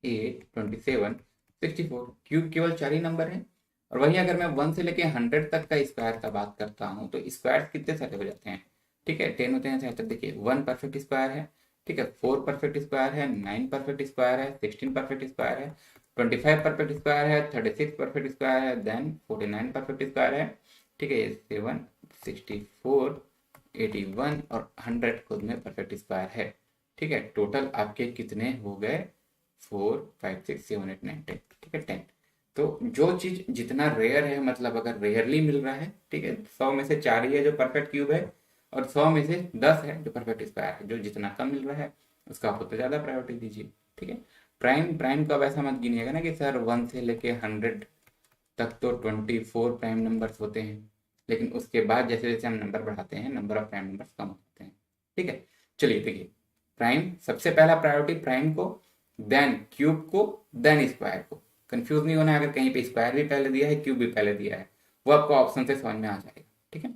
8, 27, 64, क्यूब केवल 4 ही नंबर है। और वहीं अगर मैं 1 से लेके 100 तक का स्क्वायर का बात करता हूँ, तो स्क्वायर कितने सारे हो जाते हैं। ठीक है, 10 होते हैं शायद तक। देखिए 1 परफेक्ट स्क्वायर है, ठीक है, 4 परफेक्ट स्क्वायर है, 9 परफेक्ट स्क्वायर है, 16 परफेक्ट स्क्वायर है, 25 परफेक्ट स्क्वायर है, 36 परफेक्ट स्क्वायर है, देन 49 परफेक्ट स्क्वायर है। ठीक है, 7, 64, 81 और 100 खुद में परफेक्ट स्क्वायर है। ठीक है, टोटल आपके कितने हो गए, 4, 5, 6, 7, 8, 9, 10। ठीक है 10। तो जो चीज जितना रेयर है, मतलब अगर रेयरली मिल रहा है, ठीक है, 100 में से 4 ही है जो परफेक्ट क्यूब है, और 100 में से 10 है जो परफेक्ट स्क्वायर है। जो जितना कम मिल रहा है उसका आप उतना ज्यादा प्रायोरिटी दीजिए। ठीक है, प्राइम प्राइम का वैसा मत गिनिएगा ना कि सर 1 से लेके 100 तक तो 24 प्राइम नंबर्स होते हैं, लेकिन उसके बाद जैसे जैसे हम नंबर बढ़ाते हैं, नंबर ऑफ प्राइम नंबर्स कम होते हैं। ठीक है, चलिए देखिए, प्राइम सबसे पहला प्रायोरिटी प्राइम को, देन क्यूब को, देन स्क्वायर को। कंफ्यूज नहीं होना है, अगर कहीं पे स्क्वायर भी पहले दिया है, क्यूब भी पहले दिया है, वो आपको ऑप्शन से समझ में आ जाएगा। ठीक है,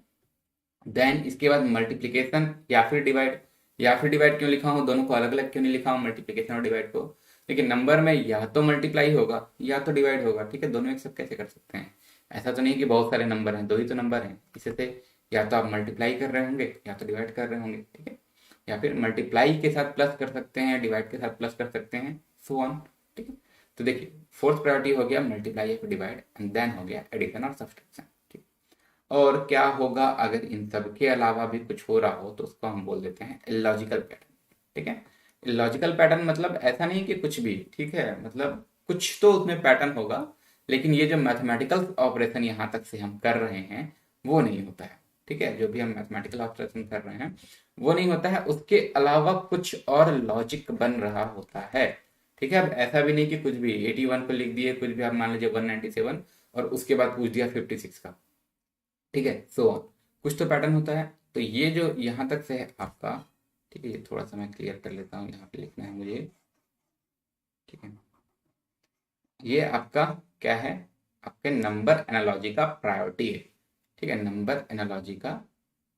देन इसके बाद मल्टीप्लीकेशन या फिर डिवाइड। या फिर डिवाइड क्यों लिखा हूँ, दोनों को अलग अलग क्यों नहीं लिखा हूँ, मल्टीप्लीकेशन और डिवाइड को? देखिए नंबर में या तो मल्टीप्लाई होगा या तो डिवाइड होगा, ठीक है। दोनों एक साथ कैसे कर सकते हैं? ऐसा तो नहीं कि बहुत सारे नंबर हैं, दो ही तो नंबर हैं, इसे से या तो आप मल्टीप्लाई कर रहे होंगे या तो डिवाइड कर रहे होंगे, ठीक है। या फिर मल्टीप्लाई के साथ प्लस कर सकते हैं, डिवाइड के साथ प्लस कर सकते हैं, सो ऑन, ठीक है। तो देखिए फोर्थ प्रायोरिटी हो गया मल्टीप्लाई या फिर डिवाइड, एंड देन हो गया एडिशन और सब्सट्रैक्शन, ठीक। और क्या होगा अगर इन सब के अलावा भी कुछ हो रहा हो, तो उसको हम बोल देते हैं इलॉजिकल पैटर्न, ठीक है। इलॉजिकल पैटर्न मतलब ऐसा नहीं कि कुछ भी, ठीक है, मतलब कुछ तो उसमें पैटर्न होगा, लेकिन ये जो मैथमेटिकल ऑपरेशन यहाँ तक से हम कर रहे हैं वो नहीं होता है, ठीक है। जो भी हम मैथमेटिकल ऑपरेशन कर रहे हैं वो नहीं होता है, उसके अलावा कुछ और लॉजिक बन रहा होता है, ठीक है। अब ऐसा भी नहीं कि कुछ भी 81 को लिख दिए, कुछ भी आप मान लीजिए 197 और उसके बाद पूछ दिया 56 का, ठीक है, सो ऑन, कुछ तो पैटर्न होता है। तो ये जो यहाँ तक से है आपका, ठीक है, ये थोड़ा सा मैं क्लियर कर लेता हूँ, यहाँ पे लिखना है मुझे, ठीक है। ये आपका क्या है, आपके नंबर एनालॉजी का प्रायोरिटी है, ठीक है, नंबर एनालॉजी का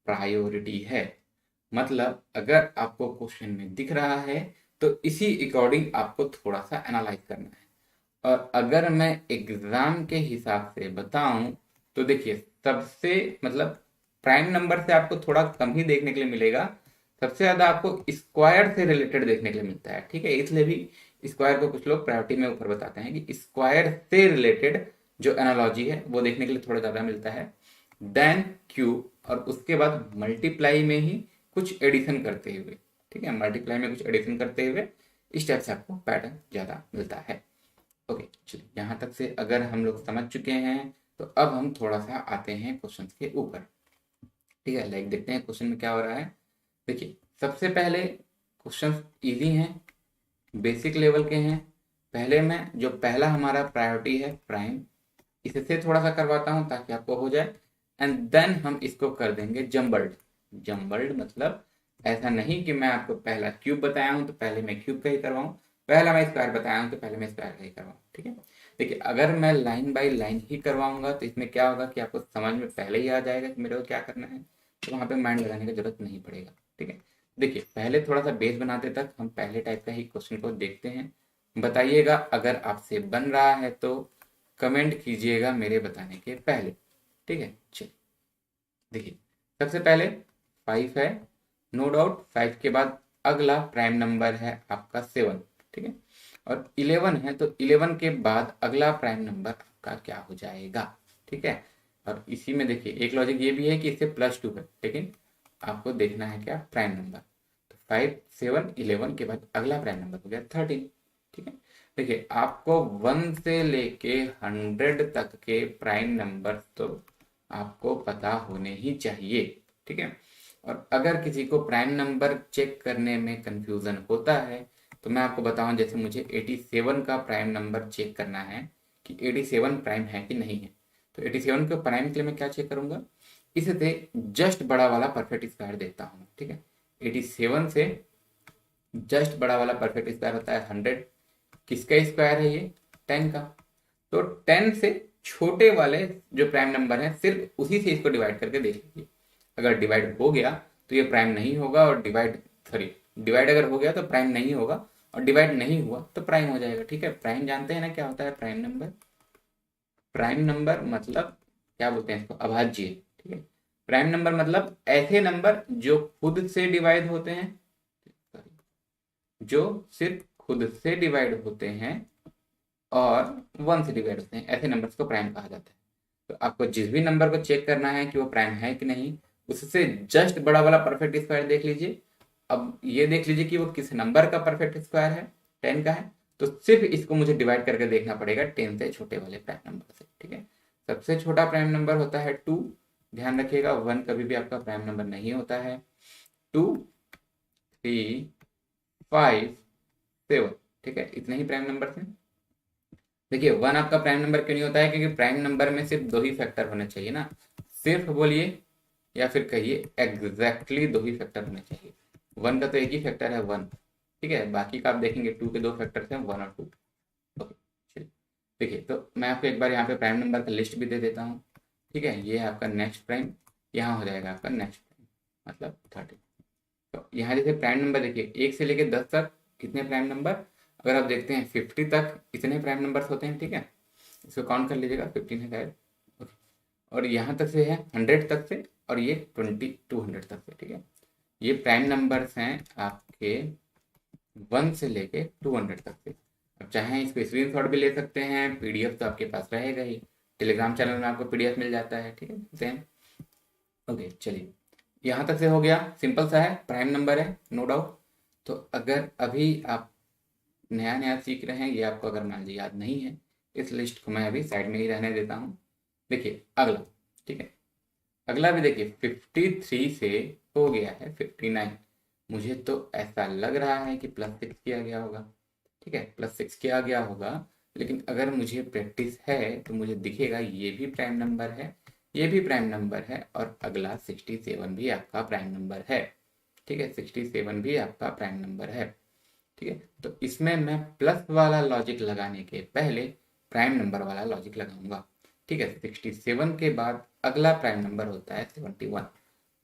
प्रायोरिटी है। मतलब अगर आपको क्वेश्चन में दिख रहा है तो इसी अकॉर्डिंग आपको थोड़ा सा एनालाइज करना है। और अगर मैं एग्जाम के हिसाब से बताऊं तो देखिए सबसे मतलब प्राइम नंबर से आपको थोड़ा कम ही देखने के लिए मिलेगा, सबसे ज्यादा आपको स्क्वायर से रिलेटेड देखने के लिए मिलता है, ठीक है। इसलिए भी स्क्वायर को कुछ लोग प्रायोरिटी में ऊपर बताते हैं कि स्क्वायर से रिलेटेड जो एनालॉजी है वो देखने के लिए थोड़ा ज्यादा मिलता है देन क्यूब, और उसके बाद मल्टीप्लाई में ही कुछ एडिशन करते हुए, ठीक है, मल्टीप्लाई में कुछ एडिशन करते हुए इस टाइप से आपको पैटर्न ज्यादा मिलता है। ओके चलिए, यहाँ तक से अगर हम लोग समझ चुके हैं तो अब हम थोड़ा सा आते हैं क्वेश्चन के ऊपर, ठीक है। लाइक देखते हैं क्वेश्चन में क्या हो रहा है। देखिए सबसे पहले क्वेश्चन इजी हैं, बेसिक लेवल के हैं। पहले में जो पहला हमारा प्रायोरिटी है प्राइम, इससे थोड़ा सा करवाता हूँ ताकि आपको हो जाए, एंड देन हम इसको कर देंगे जम्बल्ड। जम्बल्ड मतलब ऐसा नहीं कि मैं आपको पहला क्यूब बताया हूँ तो पहले मैं क्यूब का ही करवाऊँ, पहला मैं स्क्वायर बताया हूँ तो पहले मैं स्क्वायर का ही करवाऊँ, ठीक है। देखिए अगर मैं लाइन बाय लाइन ही करवाऊंगा तो इसमें क्या होगा कि आपको समझ में पहले ही आ जाएगा कि मेरे को क्या करना है, तो वहाँ पे माइंड लगाने की जरूरत नहीं पड़ेगा, ठीक है। देखिए पहले थोड़ा सा बेस बनाते तक हम पहले टाइप का ही क्वेश्चन को देखते हैं। बताइएगा अगर आपसे बन रहा है तो कमेंट कीजिएगा मेरे बताने के पहले, ठीक है। चलिए देखिए सबसे पहले 5 है, नो डाउट 5 के बाद अगला प्राइम नंबर है आपका 7, ठीक है। और 11 है तो 11 के बाद अगला प्राइम नंबर आपका क्या हो जाएगा, ठीक है। और इसी में देखिए एक लॉजिक ये भी है कि इससे +2 है, लेकिन आपको देखना है क्या, प्राइम नंबर। तो 5 7 11 के बाद अगला प्राइम नंबर हो गया 13, ठीक है। देखिए आपको 1 से लेके 100 तक के प्राइम नंबर तो आपको पता होने ही चाहिए, ठीक है। और अगर किसी को प्राइम नंबर चेक करने में कंफ्यूजन होता है तो मैं आपको बताऊं, जैसे मुझे 87 का प्राइम नंबर चेक करना है कि 87 प्राइम है कि नहीं है, तो 87 के प्राइम के लिए मैं क्या चेक करूंगा, इससे जस्ट बड़ा वाला परफेक्ट स्क्वायर देता हूँ, ठीक है। 87 से जस्ट बड़ा वाला परफेक्ट स्क्वायर होता है 100, किसका स्क्वायर है ये, 10 का। तो 10 से छोटे वाले जो प्राइम नंबर है सिर्फ उसी से इसको डिवाइड करके देख लीजिए, अगर डिवाइड हो गया तो ये प्राइम नहीं होगा, और डिवाइड अगर हो गया तो प्राइम नहीं होगा, और डिवाइड नहीं हुआ तो प्राइम हो जाएगा, ठीक है। प्राइम जानते हैं ना क्या होता है प्राइम नंबर, प्राइम नंबर मतलब क्या बोलते हैं इसको, अभाज्य, ठीक है। प्राइम नंबर मतलब ऐसे नंबर जो खुद से डिवाइड होते हैं, जो सिर्फ खुद से डिवाइड होते हैं और 1 से डिवाइड होते हैं, ऐसे नंबर्स को प्राइम कहा जाता है। तो आपको जिस भी नंबर को चेक करना है कि वो प्राइम है कि नहीं, उससे जस्ट बड़ा वाला परफेक्ट स्क्वायर देख लीजिए। अब ये देख लीजिए कि वो किस नंबर का परफेक्ट स्क्वायर है, 10 का है, तो सिर्फ इसको मुझे डिवाइड करके देखना पड़ेगा 10 से छोटे वाले प्राइम नंबर से, ठीक है। सबसे छोटा प्राइम नंबर होता है 2, ध्यान रखिएगा 1 कभी भी आपका प्राइम नंबर नहीं होता है। 2 3 5 7, ठीक है, इतने ही प्राइम नंबर थे। देखिए 1 आपका प्राइम नंबर क्यों नहीं होता है, क्योंकि प्राइम नंबर में सिर्फ 2 ही फैक्टर होने चाहिए ना, सिर्फ बोलिए या फिर कहिए एग्जैक्टली 2 ही फैक्टर होने चाहिए। 1 का तो एक ही फैक्टर है 1, ठीक है, बाकी का आप देखेंगे 2 के 2 फैक्टर्स हैं 1 और 2। ओके चलिए देखिए, तो मैं आपको एक बार यहाँ पे प्राइम नंबर का लिस्ट भी दे देता हूँ, ठीक है। ये है आपका नेक्स्ट प्राइम, यहाँ हो जाएगा आपका नेक्स्ट प्राइम, मतलब 30। तो यहाँ जैसे प्राइम नंबर देखिए 1 से लेके 10 तक कितने प्राइम नंबर, अगर आप देखते हैं 50 तक इतने प्राइम नंबर्स होते हैं, ठीक है। इसको काउंट कर लीजिएगा, 15 है शायद, ओके। और यहाँ तक से है 100 तक से, और ये 200 तक से, ठीक है। ये प्राइम नंबर्स हैं आपके 1 से लेके 200 तक से। अब चाहे इसको स्क्रीनशॉट भी ले सकते हैं, पीडीएफ तो आपके पास रहेगा ही, टेलीग्राम चैनल में आपको पीडीएफ मिल जाता है, ठीक है, सेम। ओके चलिए, यहाँ तक से हो गया, सिंपल सा है, प्राइम नंबर है, नो डाउट। तो अगर अभी आप नया नया सीख रहे हैं, ये आपको अगर मान लीजिए याद नहीं है, इस लिस्ट को मैं अभी साइड में ही रहने देता हूँ। देखिए अगला, ठीक है, अगला भी देखिए 53 से हो गया है 59। मुझे तो ऐसा लग रहा है कि +6 किया गया होगा, ठीक है, +6 किया गया होगा। लेकिन अगर मुझे प्रैक्टिस है तो मुझे दिखेगा ये भी प्राइम नंबर है, ये भी प्राइम नंबर है, और अगला 67 भी आपका प्राइम नंबर है, ठीक है, 67 भी आपका प्राइम नंबर है, ठीक है। तो इसमें मैं प्लस वाला लॉजिक लगाने के पहले प्राइम नंबर वाला लॉजिक लगाऊंगा, ठीक है। 67 के बाद अगला प्राइम नंबर होता है 71,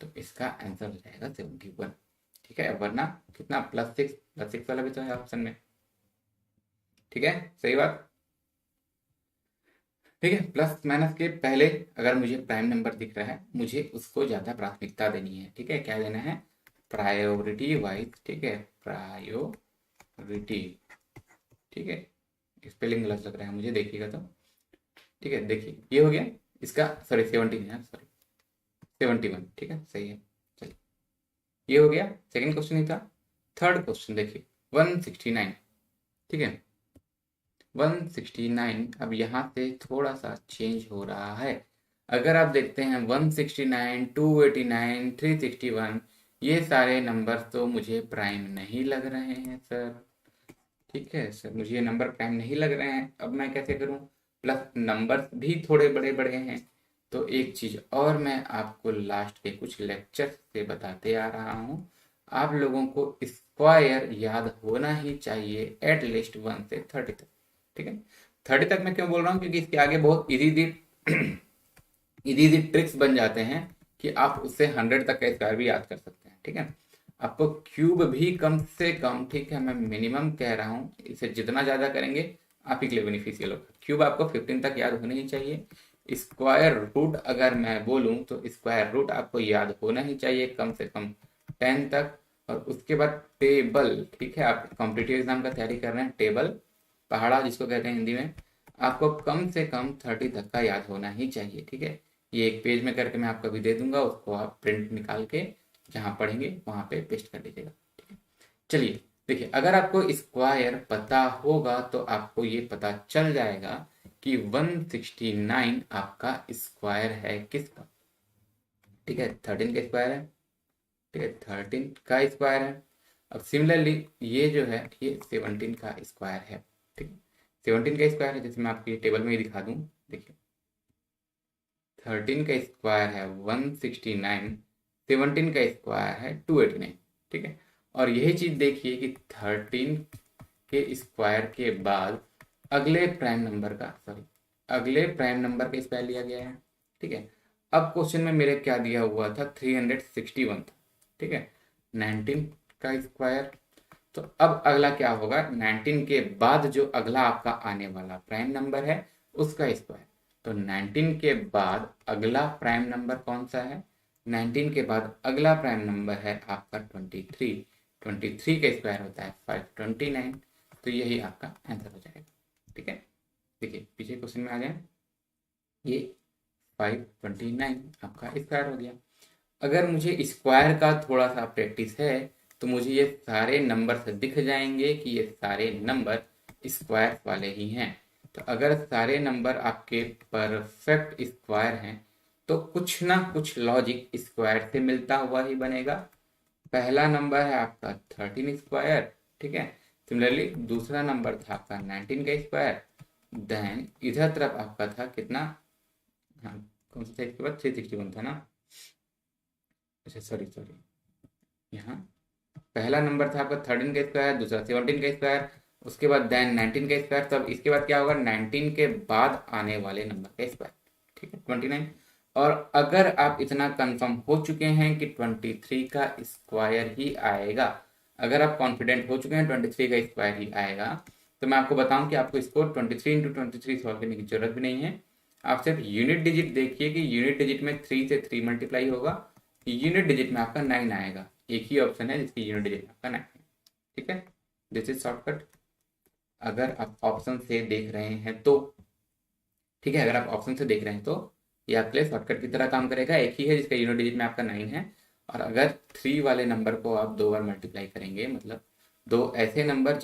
तो इसका आंसर हो जाएगा 71, ठीक है। वरना कितना, +6 वाला भी तो है ऑप्शन में, ठीक है, सही बात, ठीक है। प्लस माइनस के पहले अगर मुझे प्राइम नंबर दिख रहा है, मुझे उसको ज़्यादा प्राथमिकता देनी है, ठीक है। क्या देना है, प्रायोरिटी वाइज, ठीक है, प्रायोरिटी, ठीक है। स्पेलिंग गलत लग रहा है मुझे, देखिएगा तो, ठीक है। देखिए ये हो गया इसका, सॉरी 17 है, सॉरी 71, ठीक है, सही है। चलिए ये हो गया, सेकंड क्वेश्चन ही था। थर्ड क्वेश्चन देखिए 169, ठीक है, 169। अब यहाँ से थोड़ा सा चेंज हो रहा है। अगर आप देखते हैं 169, 289, 361, ये सारे नंबर तो मुझे प्राइम नहीं लग रहे हैं सर, ठीक है सर, मुझे ये नंबर प्राइम नहीं लग रहे हैं। अब मैं कैसे करूं, प्लस नंबर्स भी थोड़े बड़े बड़े हैं। तो एक चीज और मैं आपको लास्ट के कुछ लेक्चर से बताते आ रहा हूं, आप लोगों को स्क्वायर याद होना ही चाहिए एटलीस्ट 1 से 30 तक, ठीक है। 30 तक मैं क्यों बोल रहा हूँ, क्योंकि इसके आगे बहुत इजी इजी ट्रिक्स बन जाते हैं कि आप उससे 100 तक का स्क्वायर भी याद कर सकते हैं, ठीक है। आपको क्यूब भी कम से कम, ठीक है, मैं मिनिमम कह रहा हूँ, इसे जितना ज़्यादा करेंगे आप ही के लिए बेनिफिशियल होगा। क्यूब आपको 15 तक याद होना ही चाहिए। स्क्वायर रूट अगर मैं बोलूँ तो स्क्वायर रूट आपको याद होना ही चाहिए कम से कम 10 तक। और उसके बाद टेबल, ठीक है, आप कॉम्पिटिटिव एग्जाम का तैयारी कर रहे हैं, टेबल पहाड़ा जिसको कहते हैं हिंदी में, आपको कम से कम 30 तक का याद होना ही चाहिए, ठीक है। ये एक पेज में करके मैं आपको भी दे दूंगा, उसको आप प्रिंट निकाल के जहाँ पढ़ेंगे वहाँ पे पेस्ट कर लीजिएगा, ठीक है। चलिए देखिए, अगर आपको स्क्वायर पता होगा तो आपको ये पता चल जाएगा कि 169 आपका स्क्वायर है किसका, ठीक है, 13 का स्क्वायर है, ठीक है, 13 का स्क्वायर है। अब सिमिलरली ये जो है ये 17 का स्क्वायर है, ठीक है, 17 का स्क्वायर है, जैसे मैं आपको ये टेबल में ही दिखा दूं, देखिए 13 का स्क्वायर है 169, 17 का स्क्वायर है 289, ठीक है। और यही चीज देखिए कि 13 के स्क्वायर के बाद अगले प्राइम नंबर का, सॉरी अगले प्राइम नंबर का स्क्वायर लिया गया है, ठीक है। अब क्वेश्चन में मेरे क्या दिया हुआ था, 361 था, ठीक है, 19 का स्क्वायर। तो अब अगला क्या होगा, 19 के बाद जो अगला आपका आने वाला प्राइम नंबर है उसका स्क्वायर। तो 19 के बाद अगला प्राइम नंबर कौन सा है, 19 के बाद अगला प्राइम नंबर है आपका 23, 23 का स्क्वायर होता है 529। तो यही आपका आंसर हो जाएगा, ठीक है। देखिए पीछे क्वेश्चन में आ जाए, ये 529 आपका स्क्वायर हो गया। अगर मुझे स्क्वायर का थोड़ा सा प्रैक्टिस है तो मुझे ये सारे नंबर से दिख जाएंगे कि ये सारे नंबर स्क्वायर वाले ही हैं। तो अगर सारे नंबर आपके परफेक्ट स्क्वायर हैं तो कुछ ना कुछ लॉजिक स्क्वायर से मिलता हुआ ही बनेगा। पहला नंबर है आपका 13 स्क्वायर, ठीक है। सिमिलरली दूसरा नंबर था आपका 19 का स्क्वायर, देन इधर तरफ आपका था कितना, हाँ कौन सा था इसके बाद, 361 था ना, अच्छा सॉरी सॉरी, यहाँ पहला नंबर था आपका 13 का स्क्वायर, दूसरा 17 का स्क्वायर, उसके बाद देन 19 का स्क्वायर। तब इसके बाद क्या होगा, 19 के बाद आने वाले नंबर का स्क्वायर, ठीक है, 29। और अगर आप इतना कंफर्म हो चुके हैं कि 23 का स्क्वायर ही आएगा, अगर आप कॉन्फिडेंट हो चुके हैं 23 का स्क्वायर ही आएगा, तो मैं आपको बताऊं कि आपको इसको 23 इंटू 23 सॉल्व करने की जरूरत भी नहीं है। आप सिर्फ यूनिट डिजिट देखिए कि यूनिट डिजिट में 3 से 3 मल्टीप्लाई होगा, यूनिट डिजिट में आपका 9 आएगा। एक ही ऑप्शन है जिसकी यूनिट डिजिट में आपका 9 है। ठीक है, दिस इज शॉर्टकट। अगर आप ऑप्शन से देख रहे हैं तो, ठीक है, अगर आप ऑप्शन से देख रहे हैं तो ये आपके लिए शॉर्टकट की तरह काम करेगा। एक ही है जिसका यूनिट डिजिट में आपका 9 है। और अगर 3 वाले नंबर को आप 2 बार मल्टीप्लाई करेंगे, मतलब दो ऐसे नंबर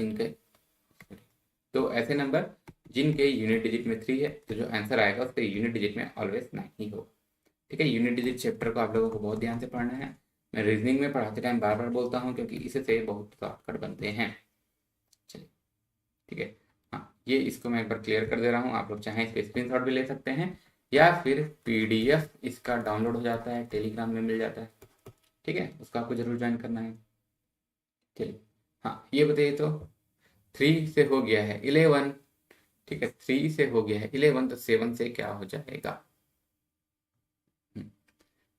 जिनके यूनिट डिजिट में 3 है, तो जो आंसर आएगा उसके यूनिट डिजिट में ऑलवेज 9 ही होगा। ठीक है, यूनिट डिजिट चैप्टर को आप लोगों को बहुत ध्यान से पढ़ना है। मैं रीजनिंग में पढ़ाते टाइम बार बार बोलता हूँ क्योंकि इससे बहुत शॉर्टकट बनते हैं। चलिए, ठीक है, हाँ, ये इसको मैं एक बार क्लियर कर दे रहा हूँ। आप लोग चाहें इसके स्क्रीनशॉट भी ले सकते हैं, या फिर पीडीएफ इसका डाउनलोड हो जाता है, टेलीग्राम में मिल जाता है। ठीक है, उसका आपको जरूर ज्वाइन करना है। चलिए, हाँ, ये बताइए तो 3 से हो गया है 11। ठीक है, 3 से हो गया है 11, तो 7 से क्या हो जाएगा?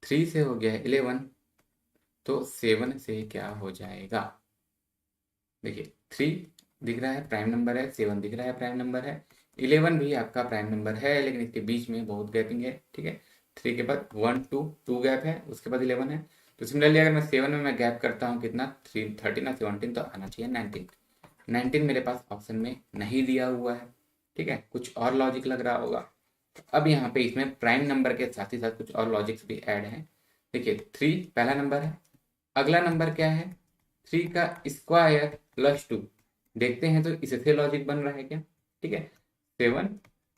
3 से हो गया है 11, तो 7 से क्या हो जाएगा? देखिए, 3 दिख रहा है प्राइम नंबर है, 7 दिख रहा है प्राइम नंबर है, 11 भी आपका प्राइम नंबर है, लेकिन इसके बीच में बहुत गैपिंग है। ठीक है, 3 के बाद 1 2 2 गैप है, उसके बाद 11 है। तो सिमिलरली अगर मैं 7 में मैं गैप करता हूँ कितना, 3 13 और 17, तो आना चाहिए 19। 19 मेरे पास ऑप्शन में नहीं दिया हुआ है। ठीक है, कुछ और लॉजिक लग रहा होगा। अब यहाँ पे इसमें प्राइम नंबर के साथ ही साथ कुछ और लॉजिक्स भी ऐड हैं। देखिए, 3 पहला नंबर है, अगला नंबर क्या है? 3 का स्क्वायर प्लस 2। देखते हैं तो इससे लॉजिक बन रहा है क्या? ठीक है, 7,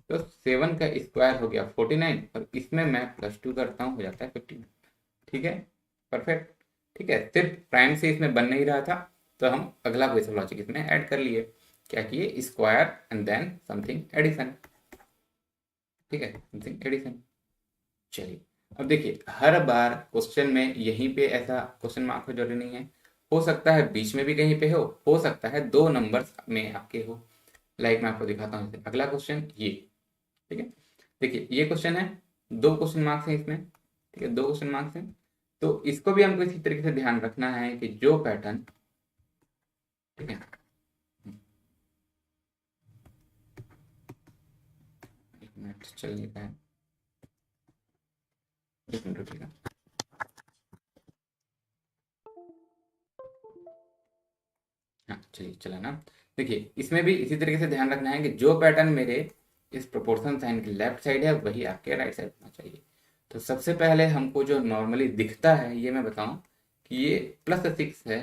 तो 7 का स्क्वायर हो गया 49, और इसमें मैं प्लस 2 करता हूँ, हो जाता है 15। ठीक है, परफेक्ट। ठीक है, सिर्फ प्राइम से इसमें बन नहीं रहा था, तो हम अगला कोई सा लॉजिक इसमें ऐड कर लिए। क्या किए? Square and then something addition. ठीक है, समथिंग एडिशन। चलिए, अब देखिए, हर बार क्वेश्चन में यहीं पे ऐसा क्वेश्चन मार्क हो जरूरी नहीं है, हो सकता है बीच में भी कहीं पे हो सकता है दो नंबर्स में आपके हो। लाइक मैं आपको दिखाता हूँ, अगला क्वेश्चन ये। ठीक है, देखिए ये क्वेश्चन है, 2 क्वेश्चन मार्क्स हैं इसमें। ठीक है, 2 क्वेश्चन मार्क्स हैं, तो इसको भी हमको इसी तरीके से ध्यान रखना है कि जो पैटर्न, ठीक है, एक मिनट चलने का है, एक मिनट रुकिएगा। हाँ, चलिए, चला ना। देखिए, इसमें भी इसी तरीके से ध्यान रखना है कि जो पैटर्न मेरे इस प्रोपोर्शन साइन के लेफ्ट साइड है वही आपके राइट साइड होना चाहिए। तो सबसे पहले हमको जो नॉर्मली दिखता है, ये मैं बताऊं कि ये +6 है,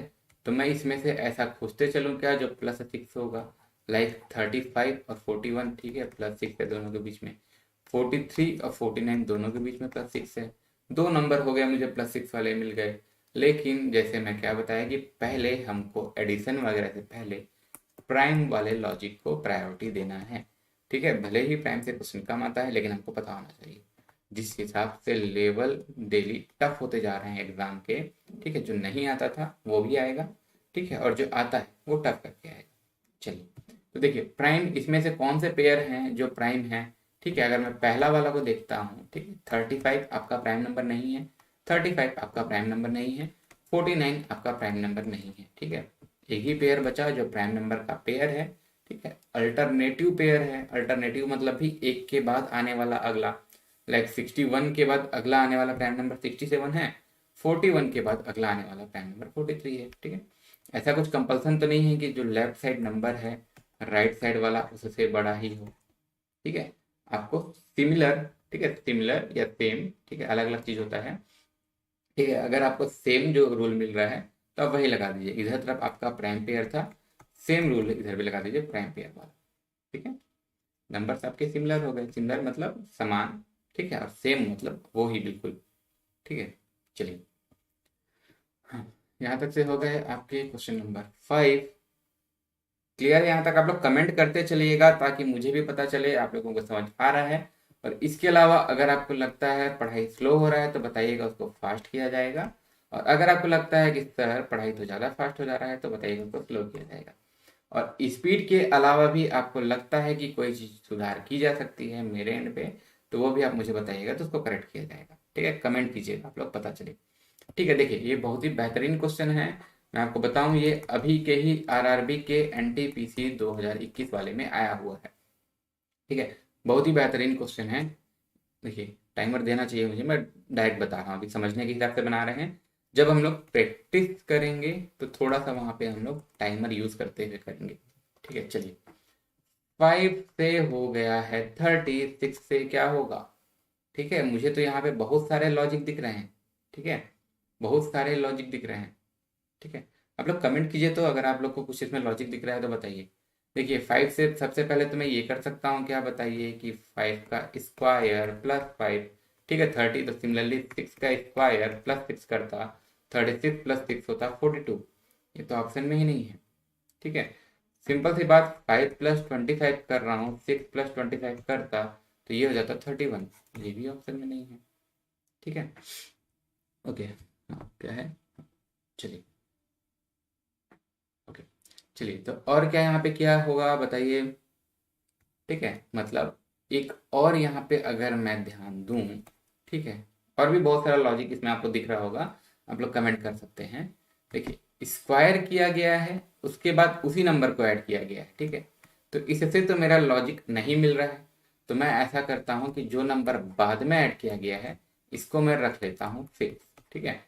तो मैं इसमें से ऐसा खोजते चलूं क्या जो +6 होगा, लाइक 35 और 41। ठीक है, +6 है दोनों के बीच में, 43 और 49 दोनों के बीच में +6 है। 2 नंबर हो गए मुझे +6 वाले मिल गए। लेकिन जैसे मैं क्या बताया कि पहले हमको एडिशन वगैरह से पहले प्राइम वाले लॉजिक को प्रायोरिटी देना है। ठीक है, भले ही प्राइम से क्वेश्चन कम आता है, लेकिन हमको पता होना चाहिए। जिस हिसाब से लेवल डेली टफ होते जा रहे हैं एग्जाम के, ठीक है, जो नहीं आता था वो भी आएगा, ठीक है, और जो आता है वो टफ करके आएगा। चलिए, तो देखिए, प्राइम इसमें से कौन से पेयर हैं जो प्राइम है? ठीक है, अगर मैं पहला वाला को देखता हूँ, ठीक है, 35 आपका प्राइम नंबर नहीं है, 35 आपका प्राइम नंबर नहीं है, 49 आपका प्राइम नंबर नहीं है। ठीक है, एक ही पेयर बचा जो प्राइम नंबर का पेयर है। ठीक है, अल्टरनेटिव पेयर है, अल्टरनेटिव मतलब भी एक के बाद आने वाला अगला, लाइक 61 के बाद अगला आने वाला प्राइम नंबर 67 है, 41 के बाद अगला आने वाला प्राइम नंबर 43 है। ठीक है, ऐसा कुछ कंपल्सन तो नहीं है कि जो लेफ्ट साइड नंबर है राइट साइड वाला उससे बड़ा ही हो। ठीक है, आपको सिमिलर, ठीक है, सिमिलर या सेम, ठीक है, अलग अलग चीज होता है। ठीक है, अगर आपको सेम जो रूल मिल रहा है तो आप वही लगा दीजिए। इधर तरफ आपका प्राइम पेयर था, सेम रूल इधर भी लगा दीजिए प्राइम पेयर वाला। ठीक है, नंबर्स आपके सिमिलर हो गए, सिमिलर मतलब समान, ठीक है, और सेम मतलब वो ही बिल्कुल। ठीक है, चलिए, हाँ, यहाँ तक से हो गए आपके क्वेश्चन नंबर 5। क्लियर? यहाँ तक आप लोग कमेंट करते चलिएगा ताकि मुझे भी पता चले आप लोगों को समझ आ रहा है। और इसके अलावा अगर आपको लगता है पढ़ाई स्लो हो रहा है तो बताइएगा, उसको फास्ट किया जाएगा। और अगर आपको लगता है कि सर पढ़ाई तो ज़्यादा फास्ट हो जा रहा है तो बताइएगा, उसको स्लो किया जाएगा। और स्पीड के अलावा भी आपको लगता है कि कोई चीज़ सुधार की जा सकती है मेरे एंड पे, तो वो भी आप मुझे बताइएगा, तो उसको करेक्ट किया जाएगा। ठीक है, कमेंट कीजिएगा, आप लोग पता चले। ठीक है, देखिए ये बहुत ही बेहतरीन क्वेश्चन है। मैं आपको बताऊं, ये अभी के ही आरआरबी के एनटीपीसी 2021 वाले में आया हुआ है। ठीक है, बहुत ही बेहतरीन क्वेश्चन है। देखिए टाइमर देना चाहिए मुझे, मैं डायरेक्ट बता रहा हूँ, अभी समझने के हिसाब से बना रहे हैं। जब हम लोग प्रैक्टिस करेंगे तो थोड़ा सा वहां पे हम लोग टाइमर यूज करते हुए करेंगे। ठीक है, चलिए 5 से हो गया है 30, 6 से क्या होगा। ठीक है, मुझे तो यहाँ पे बहुत सारे लॉजिक दिख रहे हैं। ठीक है, बहुत सारे लॉजिक दिख रहे हैं। ठीक है, आप लोग कमेंट कीजिए, तो अगर आप लोग को कुछ इसमें लॉजिक दिख रहा है तो बताइए। देखिए 5 से सबसे पहले तो मैं ये कर सकता हूँ, क्या बताइए, कि 5 का स्क्वायर प्लस 5, ठीक है 30, तो सिमिलरली 6 का स्क्वायर प्लस 6 करता 36 प्लस 6 होता 42। ये तो ऑप्शन में ही नहीं है। ठीक है, सिंपल सी बात, 5 प्लस 25 कर रहा हूँ, 6 प्लस 25 करता तो ये हो जाता 31। ये भी ऑप्शन में नहीं है। ठीक है, ओके, हाँ क्या है, चलिए ओके, चलिए तो और क्या यहाँ पे क्या होगा बताइए। ठीक है, मतलब एक और यहाँ पे अगर मैं ध्यान दूं, ठीक है, और भी बहुत सारा लॉजिक इसमें आपको दिख रहा होगा, आप लोग कमेंट कर सकते हैं। देखिए स्क्वायर किया गया है, उसके बाद उसी नंबर को ऐड किया गया है। ठीक है, तो इससे तो मेरा लॉजिक नहीं मिल रहा है, तो मैं ऐसा करता हूँ कि जो नंबर बाद में ऐड किया गया है इसको मैं रख लेता हूँ फिक्स। ठीक है,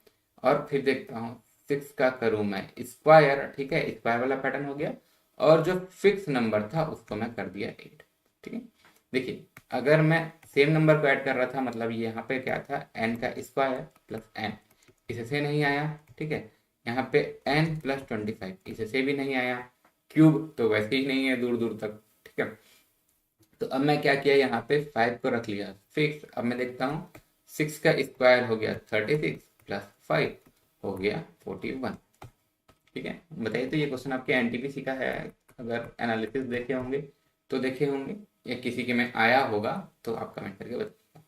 और फिर देखता हूँ 6 का करूँ मैं स्क्वायर। ठीक है, स्क्वायर वाला पैटर्न हो गया, और जो फिक्स नंबर था उसको मैं कर दिया 8। ठीक है, देखिए अगर मैं सेम नंबर को ऐड कर रहा था, मतलब ये यहाँ पे क्या था, n का स्क्वायर प्लस n, इससे नहीं आया। ठीक है, यहाँ पे n प्लस 25, इससे भी नहीं आया। क्यूब तो वैसे ही नहीं है दूर दूर तक। ठीक है, तो अब मैं क्या किया, यहाँ पे 5 को रख लिया फिक्स। अब मैं देखता हूँ 6 का स्क्वायर हो गया 36 प्लस 5 हो गया 41। ठीक है, बताइए, तो ये क्वेश्चन आपके एनटीपीसी का है, अगर एनालिसिस देखे होंगे तो देखे होंगे, या किसी के में आया होगा तो आप कमेंट करके बताइए।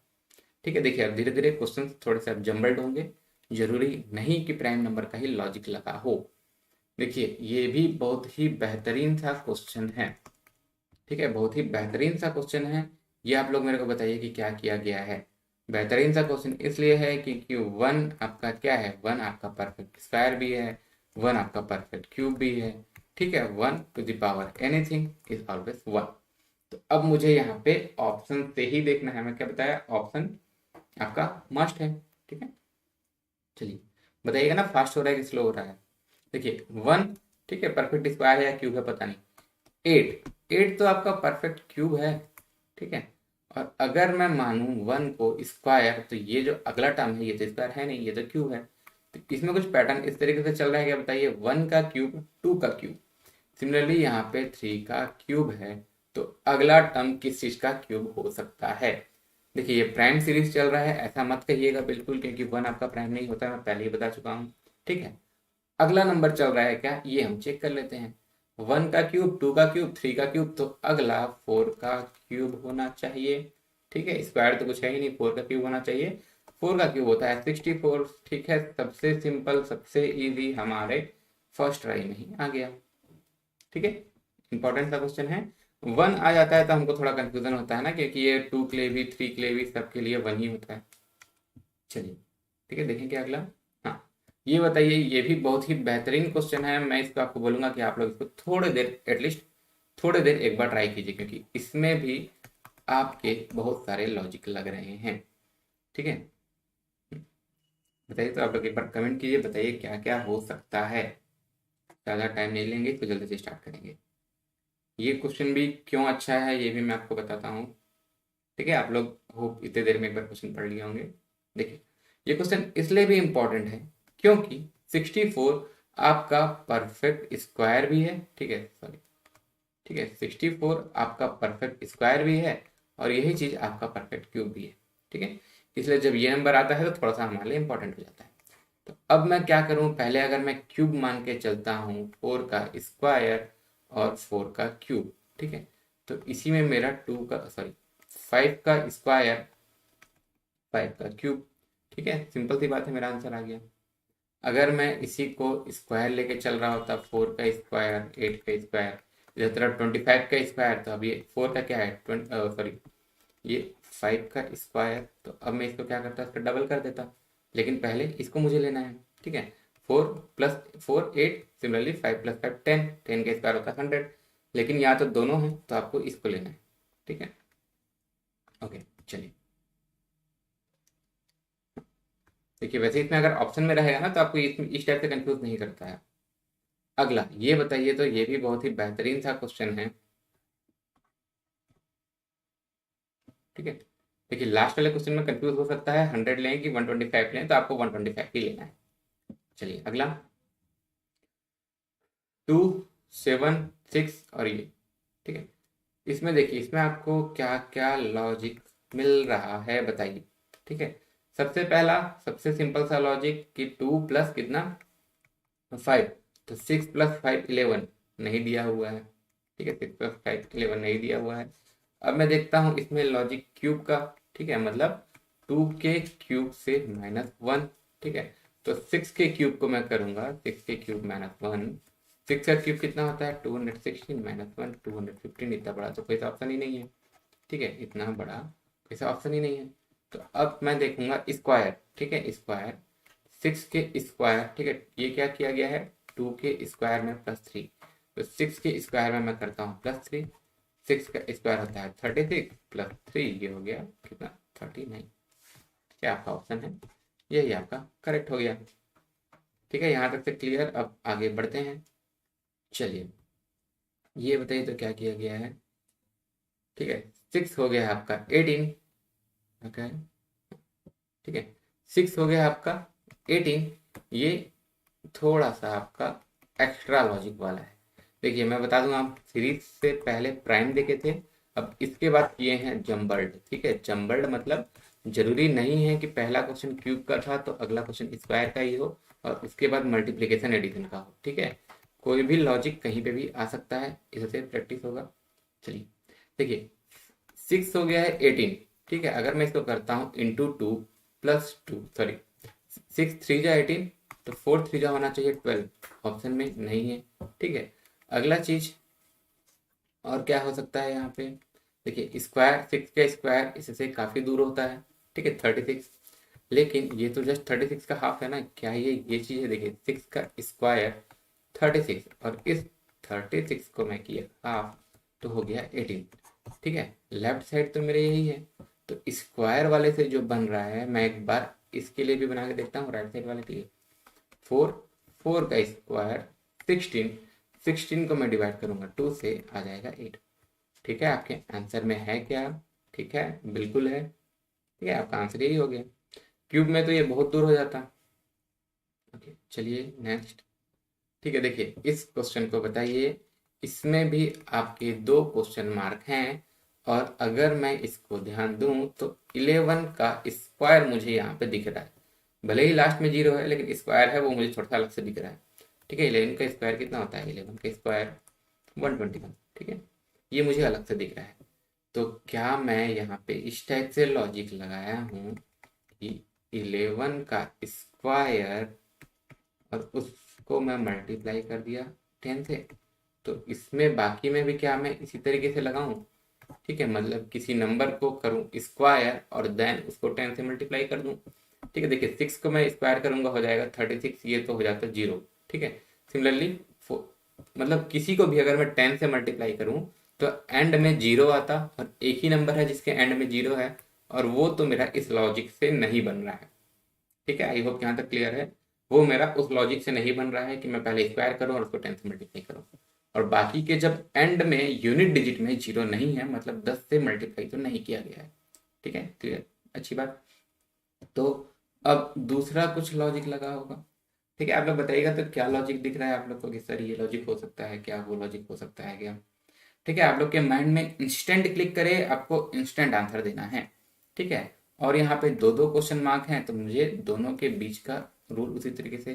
ठीक है, देखिए अब धीरे धीरे क्वेश्चन थोड़े से अब जम्बल्ड होंगे, जरूरी नहीं कि प्राइम नंबर का ही लॉजिक लगा हो। देखिए ये भी बहुत ही बेहतरीन सा क्वेश्चन है। ठीक है, बहुत ही बेहतरीन सा क्वेश्चन है। ये आप लोग मेरे को बताइए कि क्या किया गया है। बेहतरीन सा क्वेश्चन इसलिए है क्योंकि 1 आपका क्या है, 1 आपका परफेक्ट स्क्वायर भी है, 1 आपका परफेक्ट क्यूब भी है। ठीक है, 1 to the power anything is always 1। तो अब मुझे यहाँ पे ऑप्शन से ही देखना है, मैं क्या बताया, ऑप्शन आपका मस्ट है। ठीक है, चलिए बताइएगा ना, फास्ट हो रहा है कि स्लो हो रहा है। देखिए 1, ठीक है, परफेक्ट स्क्वायर है या क्यूब है पता नहीं। 8, 8 तो आपका परफेक्ट क्यूब है। ठीक है, और अगर मैं मानूं 1 को स्क्वायर, तो ये जो अगला टर्म है ये तो स्क्वायर है नहीं, ये तो क्यूब है। तो इसमें कुछ पैटर्न इस तरीके से चल रहा है, क्या बताइए, 1 का क्यूब 2 का क्यूब। सिमिलरली यहाँ पे 3 का क्यूब है, तो अगला टर्म किस चीज का क्यूब हो सकता है। देखिए ये प्राइम सीरीज चल रहा है, ऐसा मत कहिएगा बिल्कुल, क्योंकि 1 आपका प्राइम नहीं होता, मैं पहले ही बता चुका हूँ। ठीक है, अगला नंबर चल रहा है क्या, ये हम चेक कर लेते हैं। 1 का क्यूब, 2 का क्यूब, 3 का क्यूब, तो अगला 4 का क्यूब होना चाहिए। ठीक है, स्क्वायर तो कुछ है ही नहीं, 4 का क्यूब होना चाहिए। 4 का क्यूब होता है 64। ठीक है, सबसे सिंपल सबसे इजी हमारे फर्स्ट ट्राई में ही आ गया। ठीक है, इंपॉर्टेंट सा क्वेश्चन है। 1 आ जाता है तो हमको थोड़ा कंफ्यूजन होता है ना, क्योंकि ये 2 के लिए भी 3 के लिए भी सबके लिए 1 ही होता है। चलिए ठीक है, देखें क्या अगला। हाँ, ये बताइए, ये भी बहुत ही बेहतरीन क्वेश्चन है। मैं इसको आपको बोलूंगा कि आप लोग इसको थोड़ी देर, एटलीस्ट थोड़ी देर एक बार ट्राई कीजिए, क्योंकि इसमें भी आपके बहुत सारे लॉजिक लग रहे हैं। ठीक है, बताइए, तो आप लोग एक बार कमेंट कीजिए, बताइए क्या क्या हो सकता है। ज़्यादा टाइम नहीं लेंगे, इसको जल्दी से स्टार्ट करेंगे। ये क्वेश्चन भी क्यों अच्छा है ये भी मैं आपको बताता हूँ। ठीक है, आप लोग होप इतने देर में एक बार क्वेश्चन पढ़ लिए होंगे। देखिए ये क्वेश्चन इसलिए भी इम्पोर्टेंट है क्योंकि 64 आपका परफेक्ट स्क्वायर भी है। ठीक है, सॉरी, ठीक है, 64 आपका परफेक्ट स्क्वायर भी है, और यही चीज आपका परफेक्ट क्यूब भी है। ठीक है, इसलिए जब ये नंबर आता है तो थोड़ा सा हमारे लिए इंपॉर्टेंट हो जाता है। तो अब मैं क्या करूं, पहले अगर मैं क्यूब मान के चलता हूं 4 का स्क्वायर और 4 का क्यूब। ठीक है, तो इसी में मेरा 2 का सॉरी 5 का स्क्वायर, 5 का क्यूब। ठीक है, सिंपल सी बात है, मेरा आंसर आ गया। अगर मैं इसी को स्क्वायर लेके चल रहा होता, 4 का स्क्वायर, 8 का स्क्वायर, इधर तरफ 25 का स्क्वायर, तो अब ये 4 का क्या है, 20 सॉरी, ये 5 का स्क्वायर, तो अब मैं इसको क्या करता, इसका डबल कर देता, लेकिन पहले इसको मुझे लेना है। ठीक है, 4 प्लस 4 8, सिमिलरली 5 प्लस 5 10, 10 का स्क्वायर होता है 100, लेकिन यहाँ तो दोनों हैं तो आपको इसको लेना है। ठीक है, ओके चलिए। देखिए वैसे इसमें अगर ऑप्शन में रहेगा ना तो आपको इस टाइप से कंफ्यूज नहीं करता है। अगला ये बताइए, तो ये भी बहुत ही बेहतरीन सा क्वेश्चन है। ठीक है, देखिए लास्ट वाले क्वेश्चन में कंफ्यूज हो सकता है 100 लें कि 125 लें, तो आपको 125 ही लेना है। चलिए अगला 2 7 6 और ये। ठीक है, इसमें देखिए इसमें आपको क्या क्या लॉजिक मिल रहा है बताइए। ठीक है, सबसे पहला सबसे सिंपल सा लॉजिक कि 2 प्लस कितना 5, तो 6 प्लस 5 11 नहीं दिया हुआ है। ठीक है, 6 प्लस 5 11 नहीं दिया हुआ है। अब मैं देखता हूँ इसमें लॉजिक क्यूब का। ठीक है, मतलब 2 के क्यूब से -1। ठीक है, तो 6 के क्यूब को मैं करूँगा 6 के क्यूब -1, 6 का क्यूब कितना होता है 216 -1 215। इतना बड़ा तो कोई सा ऑप्शन ही नहीं है। ठीक है, इतना बड़ा कोई सा ऑप्शन ही नहीं है। तो अब मैं देखूंगा स्क्वायर। ठीक है, स्क्वायर 6 के स्क्वायर। ठीक है, ये क्या किया गया है 2 के स्क्वायर में +3, तो 6 के स्क्वायर में मैं करता हूँ +3, 6 का स्क्वायर होता है 36 प्लस 3, ये हो गया कितना 39। क्या आपका ऑप्शन है, यही आपका करेक्ट हो गया। ठीक है, यहाँ तक से क्लियर। अब आगे बढ़ते हैं। चलिए ये बताइए तो क्या किया गया है। ठीक है, 6 हो गया आपका 18। ओके, ठीक है, 6 हो गया आपका 18। ये थोड़ा सा आपका एक्स्ट्रा लॉजिक वाला है। देखिए मैं बता दूं, आप सीरीज से पहले प्राइम देखे थे, अब इसके बाद किए हैं जम्बल्ड। ठीक है, जम्बल्ड मतलब जरूरी नहीं है कि पहला क्वेश्चन क्यूब का था तो अगला क्वेश्चन स्क्वायर का ही हो और उसके बाद मल्टीप्लिकेशन एडिशन का हो। ठीक है, कोई भी लॉजिक कहीं पे भी आ सकता है, इससे प्रैक्टिस होगा। चलिए देखिए 6 हो गया है 18। ठीक है, अगर मैं इसको करता हूँ इंटू 2 प्लस 2, सॉरी 6 3 जा 18, तो 4 3 जा होना चाहिए 12, ऑप्शन में नहीं है। ठीक है, अगला चीज और क्या हो सकता है यहाँ पे। देखिए स्क्वायर 6 का स्क्वायर इससे काफी दूर होता है। ठीक है 36, लेकिन ये तो जस्ट 36 का हाफ है ना, क्या ये चीज है। देखिए 6 का स्क्वायर 36 और इस 36 को मैं किया हाफ, तो हो गया 18। ठीक है, लेफ्ट साइड तो मेरे यही है, तो स्क्वायर वाले से जो बन रहा है मैं एक बार इसके लिए भी बना के देखता हूँ, राइट साइड वाले के लिए। 4 4 का स्क्वायर 16, 16 को मैं डिवाइड करूंगा 2 से, आ जाएगा 8। ठीक है, आपके आंसर में है क्या। ठीक है, बिल्कुल है। ठीक है, आपका आंसर यही हो गया। क्यूब में तो ये बहुत दूर हो जाता। ओके चलिए नेक्स्ट। ठीक है, देखिए इस क्वेश्चन को बताइए। इसमें भी आपके 2 क्वेश्चन मार्क हैं, और अगर मैं इसको ध्यान दूं तो 11 का स्क्वायर मुझे यहाँ पे दिख रहा है। भले ही लास्ट में 0 है लेकिन स्क्वायर है वो मुझे थोड़ा सा अलग से दिख रहा है। ठीक है, 11 का स्क्वायर कितना होता है, 11 का स्क्वायर 121। ठीक है, ये मुझे अलग से दिख रहा है। तो क्या मैं यहाँ पे इस टाइप से लॉजिक लगाया हूँ कि 11 का स्क्वायर और उसको मैं मल्टीप्लाई कर दिया 10 से, तो इसमें बाकी में भी क्या मैं इसी तरीके से लगाऊं। ठीक है, मतलब किसी नंबर को करूं स्क्वायर और देन उसको 10 से मल्टीप्लाई कर दूं। ठीक है, देखिए 6 को मैं स्क्वायर करूंगा हो जाएगा 36, ये तो हो जाता है 0। ठीक है, सिमिलरली मतलब किसी को भी अगर मैं 10 से मल्टीप्लाई करूं तो एंड में 0 आता, और एक ही नंबर है जिसके एंड में 0 है, और वो तो मेरा इस लॉजिक से नहीं बन रहा है। ठीक है, आई होप यहाँ तक क्लियर है। वो मेरा उस लॉजिक से नहीं बन रहा है कि मैं पहले स्क्वायर करूं और उसको 10 से मल्टीप्लाई करूं, और बाकी के जब एंड में यूनिट डिजिट में 0 नहीं है मतलब 10 से मल्टीप्लाई तो नहीं किया गया है। ठीक है, क्लियर, अच्छी बात। तो अब दूसरा कुछ लॉजिक लगा होगा। ठीक है, आप लोग बताइएगा तो क्या लॉजिक दिख रहा है आप लोग को कि सर ये लॉजिक हो सकता है क्या, वो लॉजिक हो सकता है क्या। ठीक है, आप लोग के माइंड में इंस्टेंट क्लिक करे, आपको इंस्टेंट आंसर देना है। ठीक है, और यहाँ पे 2 क्वेश्चन मार्क हैं तो मुझे दोनों के बीच का रूल उसी तरीके से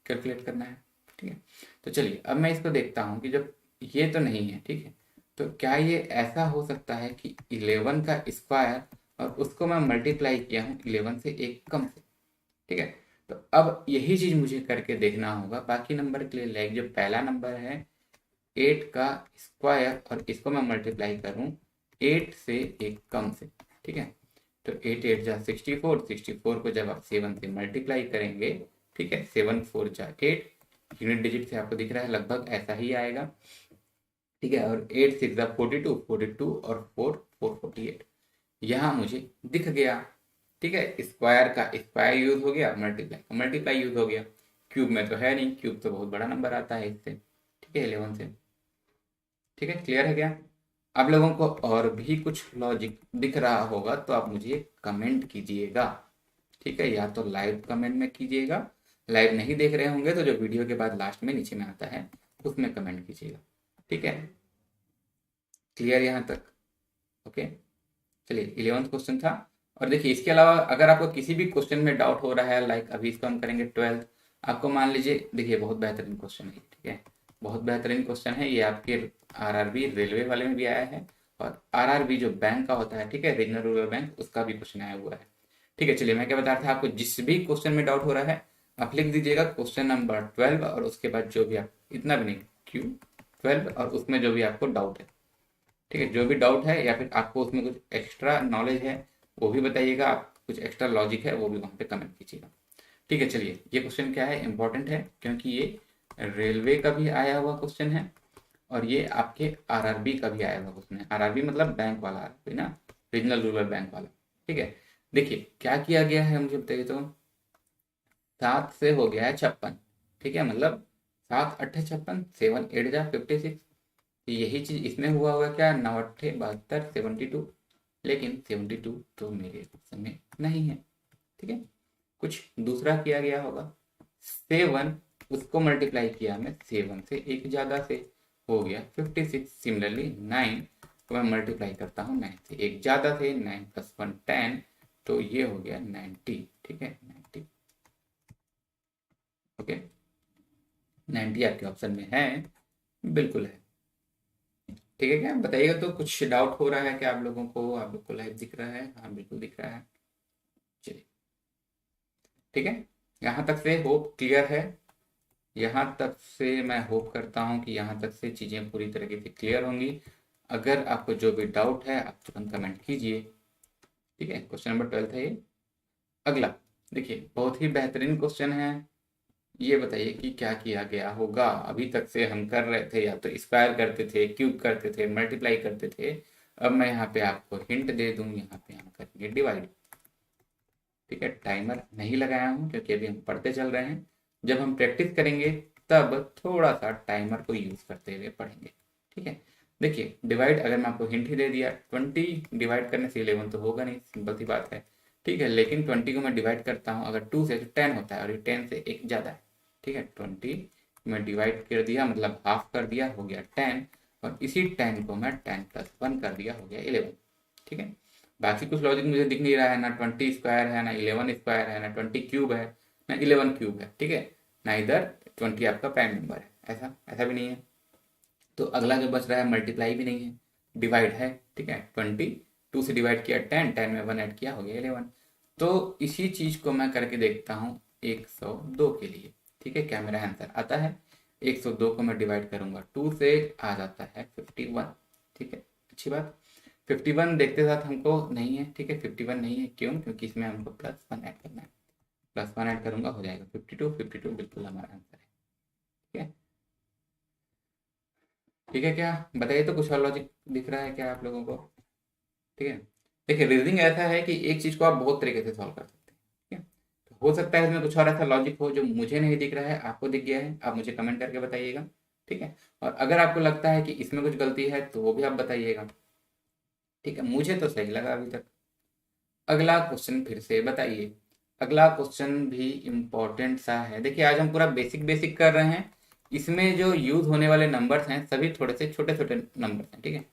कैलकुलेट करना है। ठीक है, तो चलिए अब मैं इसको देखता हूँ कि जब ये तो नहीं है। ठीक है, तो क्या ये ऐसा हो सकता है कि 11 का स्क्वायर और उसको मैं मल्टीप्लाई किया हूँ 11 से एक कम से। ठीक है, तो अब यही चीज मुझे करके देखना होगा बाकी नंबर के लिए। लाइक जो पहला नंबर है 8 का स्क्वायर और इसको मैं मल्टीप्लाई करूं 8 से एक कम से। ठीक है। तो 8 8 जा 64, 64 को जब आप 7 से मल्टीप्लाई करेंगे, ठीक है, 7 4 जा 8, यूनिट डिजिट से आपको दिख रहा है लगभग ऐसा ही आएगा, ठीक है। और 8 6 जा 42, 42 और 4 4 48, यहाँ मुझे दिख गया, ठीक है। स्क्वायर का स्क्वायर यूज हो गया, मल्टीप्लाई का मल्टीप्लाई यूज हो गया। क्यूब में तो है नहीं, क्यूब तो बहुत बड़ा नंबर आता है इससे, ठीक है, 11 से, ठीक है। क्लियर है क्या? आप लोगों को और भी कुछ लॉजिक दिख रहा होगा तो आप मुझे कमेंट कीजिएगा, ठीक है, या तो लाइव कमेंट में कीजिएगा, लाइव नहीं देख रहे होंगे तो जो वीडियो के बाद लास्ट में नीचे में आता है उसमें कमेंट कीजिएगा, ठीक है। क्लियर यहाँ तक? ओके, चलिए 11th क्वेश्चन था। और देखिए इसके अलावा अगर आपको किसी भी क्वेश्चन में डाउट हो रहा है, लाइक अभी इसको हम करेंगे 12th, आपको मान लीजिए, देखिए बहुत बेहतरीन क्वेश्चन है, ठीक है, बहुत बेहतरीन क्वेश्चन है ये, आपके आरआरबी रेलवे वाले में भी आया है और आरआरबी जो बैंक का होता है, ठीक है, रीजनल रूरल बैंक, उसका भी क्वेश्चन आया हुआ है, ठीक है। चलिए मैं क्या बता रहा था, आपको जिस भी क्वेश्चन में डाउट हो रहा है आप लिख दीजिएगा क्वेश्चन नंबर 12 और उसके बाद जो भी आप, इतना भी नहीं, क्यू 12 और उसमें जो भी आपको डाउट है, ठीक है, जो भी डाउट है या फिर आपको उसमें कुछ एक्स्ट्रा नॉलेज है वो भी बताइएगा, आप कुछ एक्स्ट्रा लॉजिक है वो भी वहाँ पे कमेंट कीजिएगा, ठीक है। चलिए ये क्वेश्चन क्या है, इंपॉर्टेंट है क्योंकि ये रेलवे का भी आया हुआ क्वेश्चन है और ये आपके आरआरबी का भी आया हुआ क्वेश्चन है। आरआरबी मतलब बैंक वाला आरआरबी ना, रीजनल रूरल बैंक वाला, ठीक है। देखिए क्या किया गया है मुझे बताइए तो, 7 से हो गया है 56, ठीक है, मतलब 7 8 56, 7 8 जा 56, यही चीज इसमें हुआ होगा क्या, 9 8 72 72, लेकिन 72 तो मेरे ऑप्शन में नहीं है, ठीक है, कुछ दूसरा किया गया होगा। 7 उसको मल्टीप्लाई किया मैं 7 से, एक ज्यादा से हो गया 56। सिमिलरली 9 को मैं मल्टीप्लाई करता हूँ 9 से, एक ज्यादा से, 9 + 1 10, तो ये हो गया 90, ठीक है, 90, ओके, 90 आपके ऑप्शन में है, बिल्कुल है, ठीक है। क्या बताइएगा तो, कुछ डाउट हो रहा है क्या आप लोगों को? आप लोग को लाइव दिख रहा है? हाँ बिल्कुल दिख रहा है, चलिए ठीक है। यहाँ तक से होप क्लियर है, यहाँ तक से मैं होप करता हूँ कि यहाँ तक से चीज़ें पूरी तरीके से क्लियर होंगी। अगर आपको जो भी डाउट है आप तुरंत कमेंट कीजिए, ठीक है। क्वेश्चन नंबर 12 है ये। अगला देखिए बहुत ही बेहतरीन क्वेश्चन है, ये बताइए कि क्या किया गया होगा। अभी तक से हम कर रहे थे या तो स्क्वायर करते थे, क्यूब करते थे, मल्टीप्लाई करते थे, अब मैं यहाँ पे आपको हिंट दे दूं, यहाँ पे हम करेंगे डिवाइड, ठीक है। टाइमर नहीं लगाया हूँ क्योंकि अभी हम पढ़ते चल रहे हैं, जब हम प्रैक्टिस करेंगे तब थोड़ा सा टाइमर को यूज करते हुए पढ़ेंगे, ठीक है। देखिए डिवाइड, अगर मैं आपको हिंट ही दे दिया, 20 डिवाइड करने से 11 तो होगा नहीं, सिंपल सी बात है, ठीक है। लेकिन 20 को मैं डिवाइड करता हूँ अगर 2 से तो 10 होता है और ये 10 से एक ज़्यादा है, ठीक है। 20 में डिवाइड कर दिया मतलब हाफ कर दिया, हो गया 10, और इसी 10 को मैं 10 + 1 कर दिया, हो गया 11, ठीक है। बाकी कुछ लॉजिक मुझे दिख नहीं रहा है, ना 20 स्क्वायर है, ना 11 स्क्वायर है, ना 20 क्यूब है, ना 11 क्यूब है, ठीक है, ना इधर 20 आपका प्राइम नंबर है, ऐसा ऐसा भी नहीं है। तो अगला जो बच रहा है मल्टीप्लाई भी नहीं है, डिवाइड है, ठीक है। 20 2 से डिवाइड किया 10, 10 में 1 ऐड किया, हो गया 11। तो इसी चीज को मैं करके देखता हूँ 102 के लिए, ठीक है। क्या मेरा आंसर आता है? 102 को मैं डिवाइड करूंगा 2 से, आ जाता है 51, ठीक है, अच्छी बात। 51 देखते साथ हमको नहीं है, ठीक है, 51 नहीं है, क्यों? क्योंकि इसमें हमको +1 ऐड करना है, +1 ऐड करूंगा हो जाएगा 52, 52 बिल्कुल हमारा आंसर है, ठीक है। ठीक है, क्या बताइए तो, कुछ और लॉजिक दिख रहा है क्या आप लोगों को? ठीक है, देखिए रीजनिंग ऐसा है कि एक चीज को आप बहुत तरीके से सॉल्व कर सकते हैं, ठीक है। तो हो सकता है इसमें कुछ और ऐसा लॉजिक हो जो मुझे नहीं दिख रहा है, आपको दिख गया है, आप मुझे कमेंट करके बताइएगा, ठीक है। और अगर आपको लगता है कि इसमें कुछ गलती है तो वो भी आप बताइएगा, ठीक है। मुझे तो सही लगा अभी तक। अगला क्वेश्चन फिर से बताइए, अगला क्वेश्चन भी इम्पोर्टेंट सा है। देखिए आज हम पूरा बेसिक बेसिक कर रहे हैं, इसमें जो यूज होने वाले नंबर्स हैं सभी थोड़े से छोटे छोटे नंबर्स हैं, ठीक है,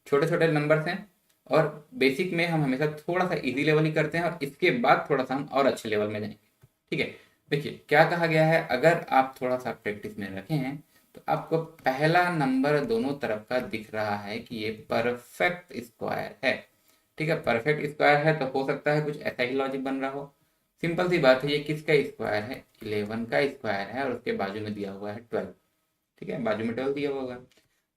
छोटे छोटे नंबर्स हैं। और बेसिक में हम हमेशा थोड़ा सा इजी लेवल ही करते हैं और इसके बाद थोड़ा सा हम और अच्छे लेवल में जाएंगे, ठीक है। देखिए क्या कहा गया है, अगर आप थोड़ा सा प्रैक्टिस में रखे हैं तो आपको पहला नंबर दोनों तरफ का दिख रहा है कि ये परफेक्ट स्क्वायर है, ठीक है। परफेक्ट स्क्वायर है तो हो सकता है कुछ ऐसा ही लॉजिक बन रहा हो। सिंपल सी बात है, ये किसका स्क्वायर है? 11 का स्क्वायर है और उसके बाजू में दिया हुआ है 12, ठीक है, बाजू में 12 दिया हुआ होगा।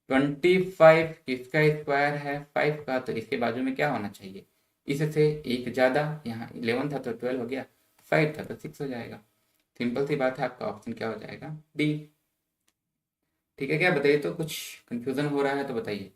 25 किसका स्क्वायर है? 5 का, तो इसके बाजू में क्या होना चाहिए? इससे एक ज़्यादा, यहाँ 11 था तो 12 हो गया, 5 था तो 6 हो जाएगा। सिंपल सी बात है, आपका ऑप्शन क्या हो जाएगा? डी। ठीक है क्या? बताइए, तो कुछ कंफ्यूजन हो रहा है तो बताइए,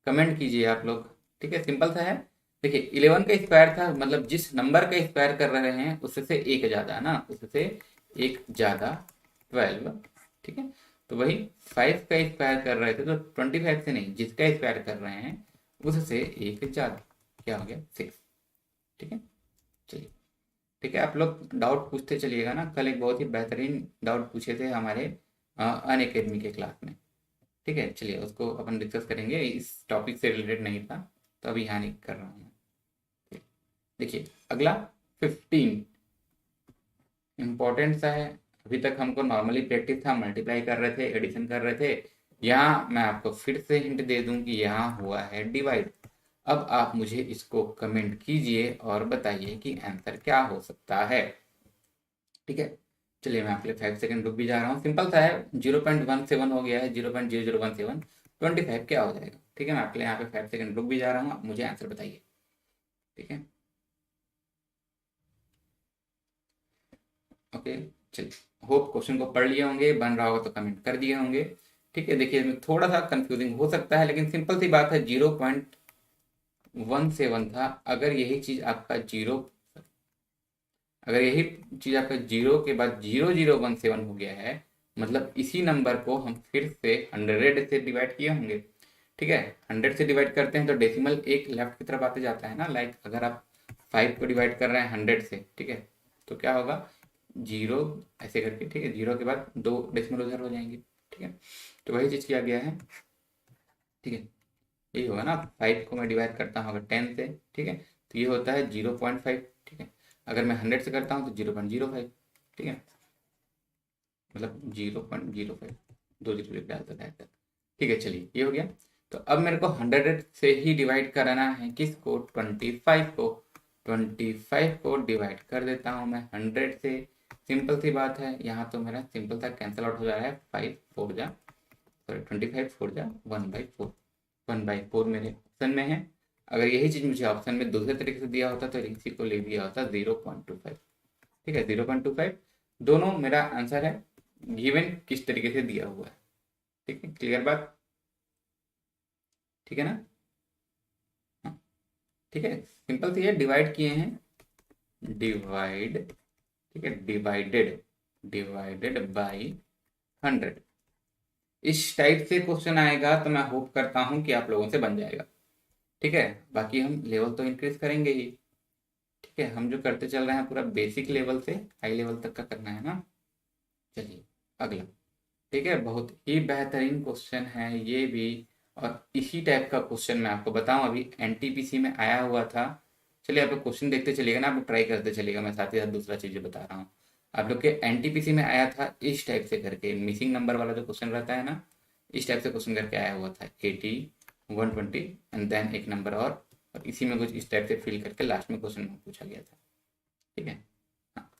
कमेंट कीजिए आप लोग। ठीक है, सिंपल सा है। देखिए 11 का स्क्वायर था, मतलब जिस नंबर का स्क्वायर कर रहे हैं उससे एक ज़्यादा है ना, उससे एक ज़्यादा 12। ठीक है, तो वही 5 का स्क्वायर कर रहे थे तो 25 से नहीं, जिसका स्क्वायर कर रहे हैं उससे एक ज़्यादा, क्या हो गया? 6। ठीक है, चलिए। ठीक है, आप लोग डाउट पूछते चलिएगा ना, कल एक बहुत ही बेहतरीन डाउट पूछे थे हमारे अनअकैडमी के क्लास में। ठीक है, चलिए उसको अपन डिस्कस करेंगे, इस टॉपिक से रिलेटेड नहीं था तो अभी यहाँ नहीं कर रहा हूँ। देखिए अगला 15 इंपॉर्टेंट सा है। अभी तक हमको नॉर्मली प्रैक्टिस था, मल्टीप्लाई कर रहे थे, एडिशन कर रहे थे। यहाँ मैं आपको फिर से हिंट दे दूं कि यहाँ हुआ है डिवाइड। अब आप मुझे इसको कमेंट कीजिए और बताइए कि आंसर क्या हो सकता है। ठीक है, चलिए मैं आपके लिए 5 सेकंड रुक भी जा रहा हूँ। सिंपल सा है, 0.17 हो गया है, 0.0017, 25 क्या हो जाएगा? ठीक है, मैं आपके लिए यहाँ पे 5 सेकंड रुक भी जा रहा हूँ, आप मुझे आंसर बताइए। ठीक है, ओके, चलिए। होप क्वेश्चन को पढ़ लिए होंगे, बन रहा होगा तो कमेंट कर दिए होंगे। ठीक है, देखिए इसमें थोड़ा सा कंफ्यूजिंग हो सकता है, लेकिन सिंपल सी बात है, 0.17 था। अगर यही चीज आपका जीरो के बाद 0017 हो गया है, मतलब इसी नंबर को हम फिर से 100 से डिवाइड किए होंगे। ठीक है, 100 से डिवाइड करते हैं तो डेसिमल एक लेफ्ट की तरफ आते जाता है ना, लाइक अगर आप 5 को डिवाइड कर रहे हैं 100 से, ठीक है, तो क्या होगा? जीरो ऐसे करके, ठीक है, जीरो के बाद 2 डेसिमल उधर हो जाएंगे। ठीक है, तो वही चीज़ किया गया है। ठीक है, यही होगा ना, 5 को मैं डिवाइड करता हूँ अगर 10 से, ठीक है, तो ये होता है 0.5। ठीक है, अगर मैं 100 से करता हूँ तो 0.05। ठीक है, मतलब 0.05, दो जीरो डालता था ऐसा। ठीक है, चलिए ये हो गया। तो अब मेरे को 100 से ही डिवाइड कराना है, किसको? 25 को। 25 को डिवाइड कर देता हूँ मैं 100 से। सिंपल सी बात है, यहाँ तो मेरा सिंपल सा कैंसिल आउट हो जा रहा है, 5 4 जा, सॉरी 25 4 जा 1/4। 1/4 मेरे ऑप्शन में है। अगर यही चीज़ मुझे ऑप्शन में दूसरे तरीके से दिया होता तो इसी को लिख दिया होता 0.25। ठीक है, 0.25 दोनों मेरा आंसर है, गिवन किस तरीके से दिया हुआ है। ठीक है, क्लियर बात? ठीक है ना? हाँ, ठीक है, सिंपल से ये डिवाइड किए हैं, डिवाइड, ठीक है, डिवाइडेड, डिवाइडेड बाई 100। इस टाइप से क्वेश्चन आएगा तो मैं होप करता हूं कि आप लोगों से बन जाएगा। ठीक है, बाकी हम लेवल तो इंक्रीज करेंगे ही। ठीक है, हम जो करते चल रहे हैं पूरा बेसिक लेवल से हाई लेवल तक का करना है ना। चलिए अगला। ठीक है, बहुत ही बेहतरीन क्वेश्चन है ये भी, और इसी टाइप का क्वेश्चन मैं आपको बताऊं अभी एनटीपीसी में आया हुआ था। चलिए आप लोग क्वेश्चन देखते चलिएगा ना, आप ट्राई करते चलिएगा, मैं साथ ही साथ दूसरा चीज़ बता रहा हूँ। आप लोग के एनटीपीसी में आया था इस टाइप से करके, मिसिंग नंबर वाला जो क्वेश्चन रहता है ना, इस टाइप से क्वेश्चन करके आया हुआ था, 80 120 एंड देन एक नंबर और इसी में कुछ इस टाइप से फिल करके लास्ट में क्वेश्चन पूछा गया था। ठीक है, हाँ,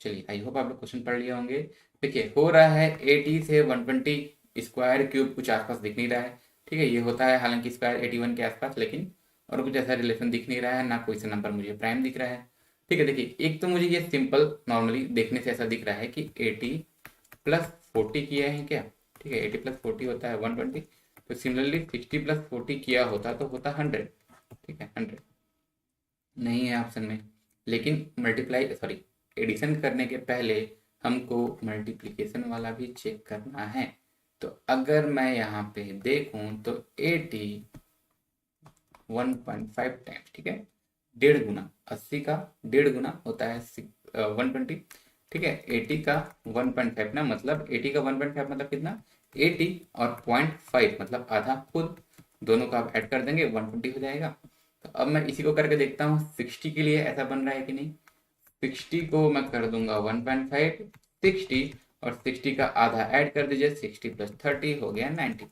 चलिए आई होप आप लोग क्वेश्चन पढ़ लिए होंगे। देखिए हो रहा है 80 से 120, स्क्वायर क्यूब कुछ आसपास दिख नहीं रहा है। ठीक है, ये होता है हालांकि स्क्वायर 81 के आसपास, लेकिन और कुछ ऐसा रिलेशन दिख नहीं रहा है, ना कोई सा नंबर मुझे प्राइम दिख रहा है। ठीक है, देखिए एक तो मुझे ये सिंपल नॉर्मली देखने से ऐसा दिख रहा है कि 80 प्लस 40 किया है क्या। ठीक है, 80 प्लस 40 होता है 120, तो सिमिलरली 60 प्लस 40 किया होता तो होता 100। ठीक है, 100 नहीं है ऑप्शन में, लेकिन मल्टीप्लाई सॉरी एडिशन करने के पहले हमको मल्टीप्लिकेशन वाला भी चेक करना है। तो अगर मैं यहाँ पे देखूं तो 80 1.5 टाइम्स, ठीक है, 1.5 गुना, 80 का 1.5 गुना होता है 120। ठीक है, 80 का 1.5 ना, मतलब 80 का 1.5 मतलब कितना? 80 और 0.5 मतलब आधा, खुद दोनों का आप ऐड कर देंगे 120 हो जाएगा। तो अब मैं इसी को करके देखता हूँ 60 के लिए ऐसा बन रहा है कि नहीं। 60 को मैं कर दूंगा 1.5, 60 और 60 का आधा ऐड कर दीजिए, 60 प्लस 30 हो गया 90।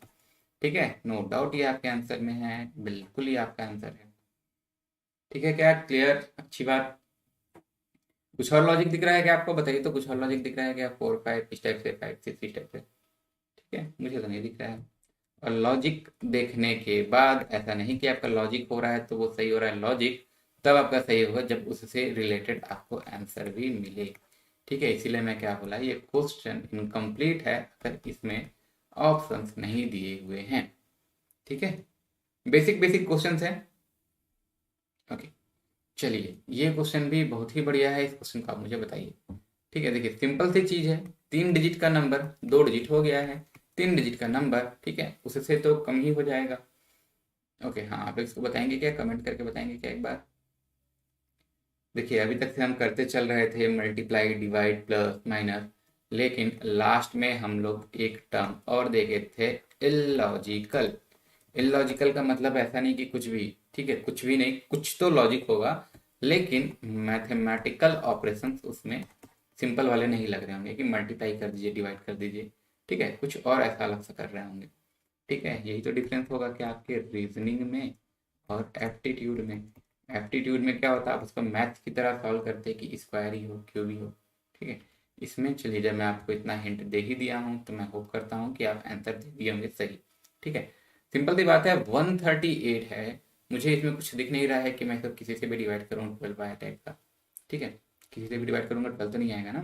ठीक है, नो डाउट ये आपके आंसर में है, बिल्कुल ही आपका आंसर है। ठीक है, क्या क्लियर? अच्छी बात। कुछ और लॉजिक दिख रहा है क्या आपको? बताइए, तो कुछ और लॉजिक दिख रहा है क्या? 4 5 इस टाइप से, 5 6 इस टाइप से? ठीक है, मुझे तो नहीं दिख रहा है। और लॉजिक देखने के बाद ऐसा नहीं कि आपका लॉजिक हो रहा है तो वो सही हो रहा है, लॉजिक तब आपका सही होगा जब उससे रिलेटेड आपको आंसर भी मिले। ठीक है, इसीलिए मैं क्या बोला, ये क्वेश्चन इनकम्प्लीट है अगर इसमें ऑप्शंस नहीं दिए हुए हैं। ठीक है, बेसिक बेसिक क्वेश्चंस हैं। ओके, चलिए ये क्वेश्चन भी बहुत ही बढ़िया है, इस क्वेश्चन को आप मुझे बताइए। ठीक है, देखिए सिंपल सी चीज है, 3 डिजिट का नंबर 2 डिजिट हो गया है, 3 डिजिट का नंबर, ठीक है, उससे तो कम ही हो जाएगा। ओके, हाँ आप इसको बताएंगे क्या, कमेंट करके बताएंगे क्या एक बार। देखिए अभी तक से हम करते चल रहे थे मल्टीप्लाई, डिवाइड, प्लस, माइनस, लेकिन लास्ट में हम लोग एक टर्म और देखे थे, इलॉजिकल। इलॉजिकल का मतलब ऐसा नहीं कि कुछ भी, ठीक है, कुछ भी नहीं, कुछ तो लॉजिक होगा, लेकिन मैथमेटिकल ऑपरेशंस उसमें सिंपल वाले नहीं लग रहे होंगे कि मल्टीप्लाई कर दीजिए, डिवाइड कर दीजिए, ठीक है, कुछ और ऐसा अलग सा कर रहे होंगे। ठीक है, यही तो डिफरेंस होगा कि आपके रीजनिंग में और एप्टीट्यूड में। एप्टीट्यूड में क्या होता है, आप उसको मैथ्स की तरह सॉल्व करते हैं कि स्क्वायर ही हो, क्यूब ही हो। ठीक है, इसमें चलिए जब मैं आपको इतना हिंट दे ही दिया हूँ तो मैं होप करता हूँ कि आप आंसर दे दिए होंगे सही। ठीक है, सिंपल सी बात है, 138 है, मुझे इसमें कुछ दिख नहीं रहा है कि मैं इसको किसी से भी डिवाइड करूँ 12 बाय टाइप का। ठीक है, किसी से भी डिवाइड करूँगा 12 तो नहीं आएगा ना,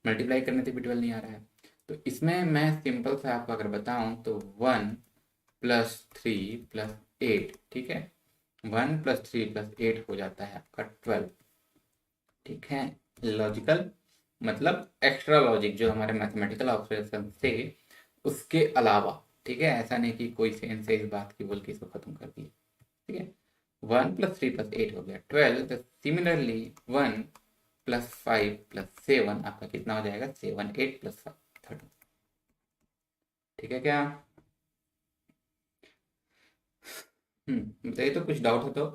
मल्टीप्लाई करने से भी 12 नहीं आ रहा है। तो इसमें मैं सिंपल सा आपको अगर बताऊँ तो 1+3+8, ठीक है, 1+3+8 हो जाता है आपका 12। ठीक है, लॉजिकल मतलब एक्स्ट्रा लॉजिक जो हमारे मैथमेटिकल ऑपरेशन से उसके अलावा। ठीक है, ऐसा नहीं कि कोई सेंस है इस बात की बोल के इसको खत्म कर दिए। ठीक है, 1+3+8 हो गया 12। तो सिमिलरली 1+5+7 आपका कितना हो जाएगा, 7, 8+5 13। ठीक है क्या, बताइए तो, कुछ डाउट हो तो।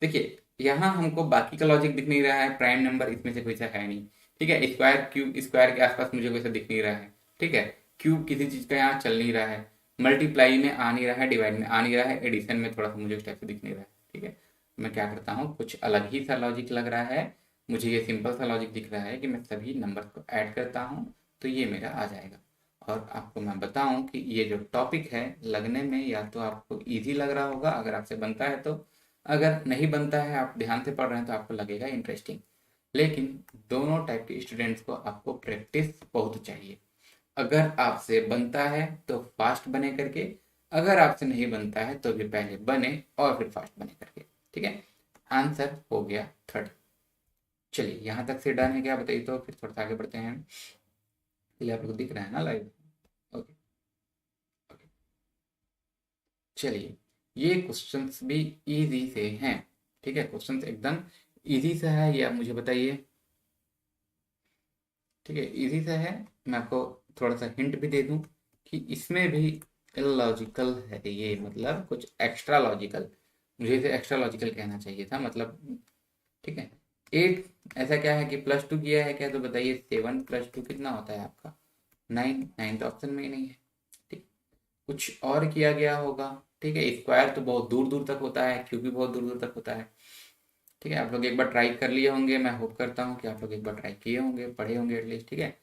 देखिए यहाँ हमको बाकी का लॉजिक दिख नहीं रहा है, प्राइम नंबर इसमें से कोई सा है नहीं। ठीक है, स्क्वायर क्यूब स्क्वायर के आसपास मुझे कोई सा दिख नहीं रहा है। ठीक है, क्यूब किसी चीज का यहाँ चल नहीं रहा है, मल्टीप्लाई में आ नहीं रहा है, डिवाइड में आ नहीं रहा है, एडिशन में थोड़ा सा मुझे उस टाइप से दिख नहीं रहा है। ठीक है, मैं क्या करता हूँ, कुछ अलग ही सा लॉजिक लग रहा है मुझे, ये सिंपल सा लॉजिक दिख रहा है कि मैं सभी नंबर को ऐड करता हूँ तो ये मेरा आ जाएगा। और आपको मैं बताऊं कि ये जो टॉपिक है लगने में या तो आपको इजी लग रहा होगा अगर आपसे बनता है तो, अगर नहीं बनता है आप ध्यान से पढ़ रहे हैं तो आपको लगेगा इंटरेस्टिंग। लेकिन दोनों टाइप के स्टूडेंट्स को आपको प्रैक्टिस बहुत चाहिए। अगर आपसे बनता है तो फास्ट बने करके, अगर आपसे नहीं बनता है तो भी पहले बने और फिर फास्ट बने करके। ठीक है, आंसर हो गया 30। चलिए यहाँ तक से डन है क्या, बताइए तो फिर थोड़ा सा आगे बढ़ते हैं। चलिए आप लोग दिख रहा है ना लाइव, ओके। चलिए ये क्वेश्चंस भी इजी से हैं। ठीक है, क्वेश्चंस एकदम इजी सा है, ये आप मुझे बताइए। ठीक है, इजी सा है, मैं आपको थोड़ा सा हिंट भी दे दूं कि इसमें भी लॉजिकल है ये, मतलब कुछ एक्स्ट्रा लॉजिकल, मुझे इसे एक्स्ट्रा लॉजिकल कहना चाहिए था मतलब। ठीक है, 8, ऐसा क्या है कि +2 किया है क्या, तो बताइए 7+2 कितना होता है आपका 9। 9 तो ऑप्शन में ही नहीं है। ठीक, कुछ और किया गया होगा। ठीक है, स्क्वायर तो बहुत दूर दूर तक होता है, क्यूब भी बहुत दूर दूर तक होता है। ठीक है, आप लोग एक बार ट्राई कर लिए होंगे, मैं होप करता हूँ कि आप लोग एक बार ट्राई किए होंगे, पढ़े होंगे एटलीस्ट। ठीक है,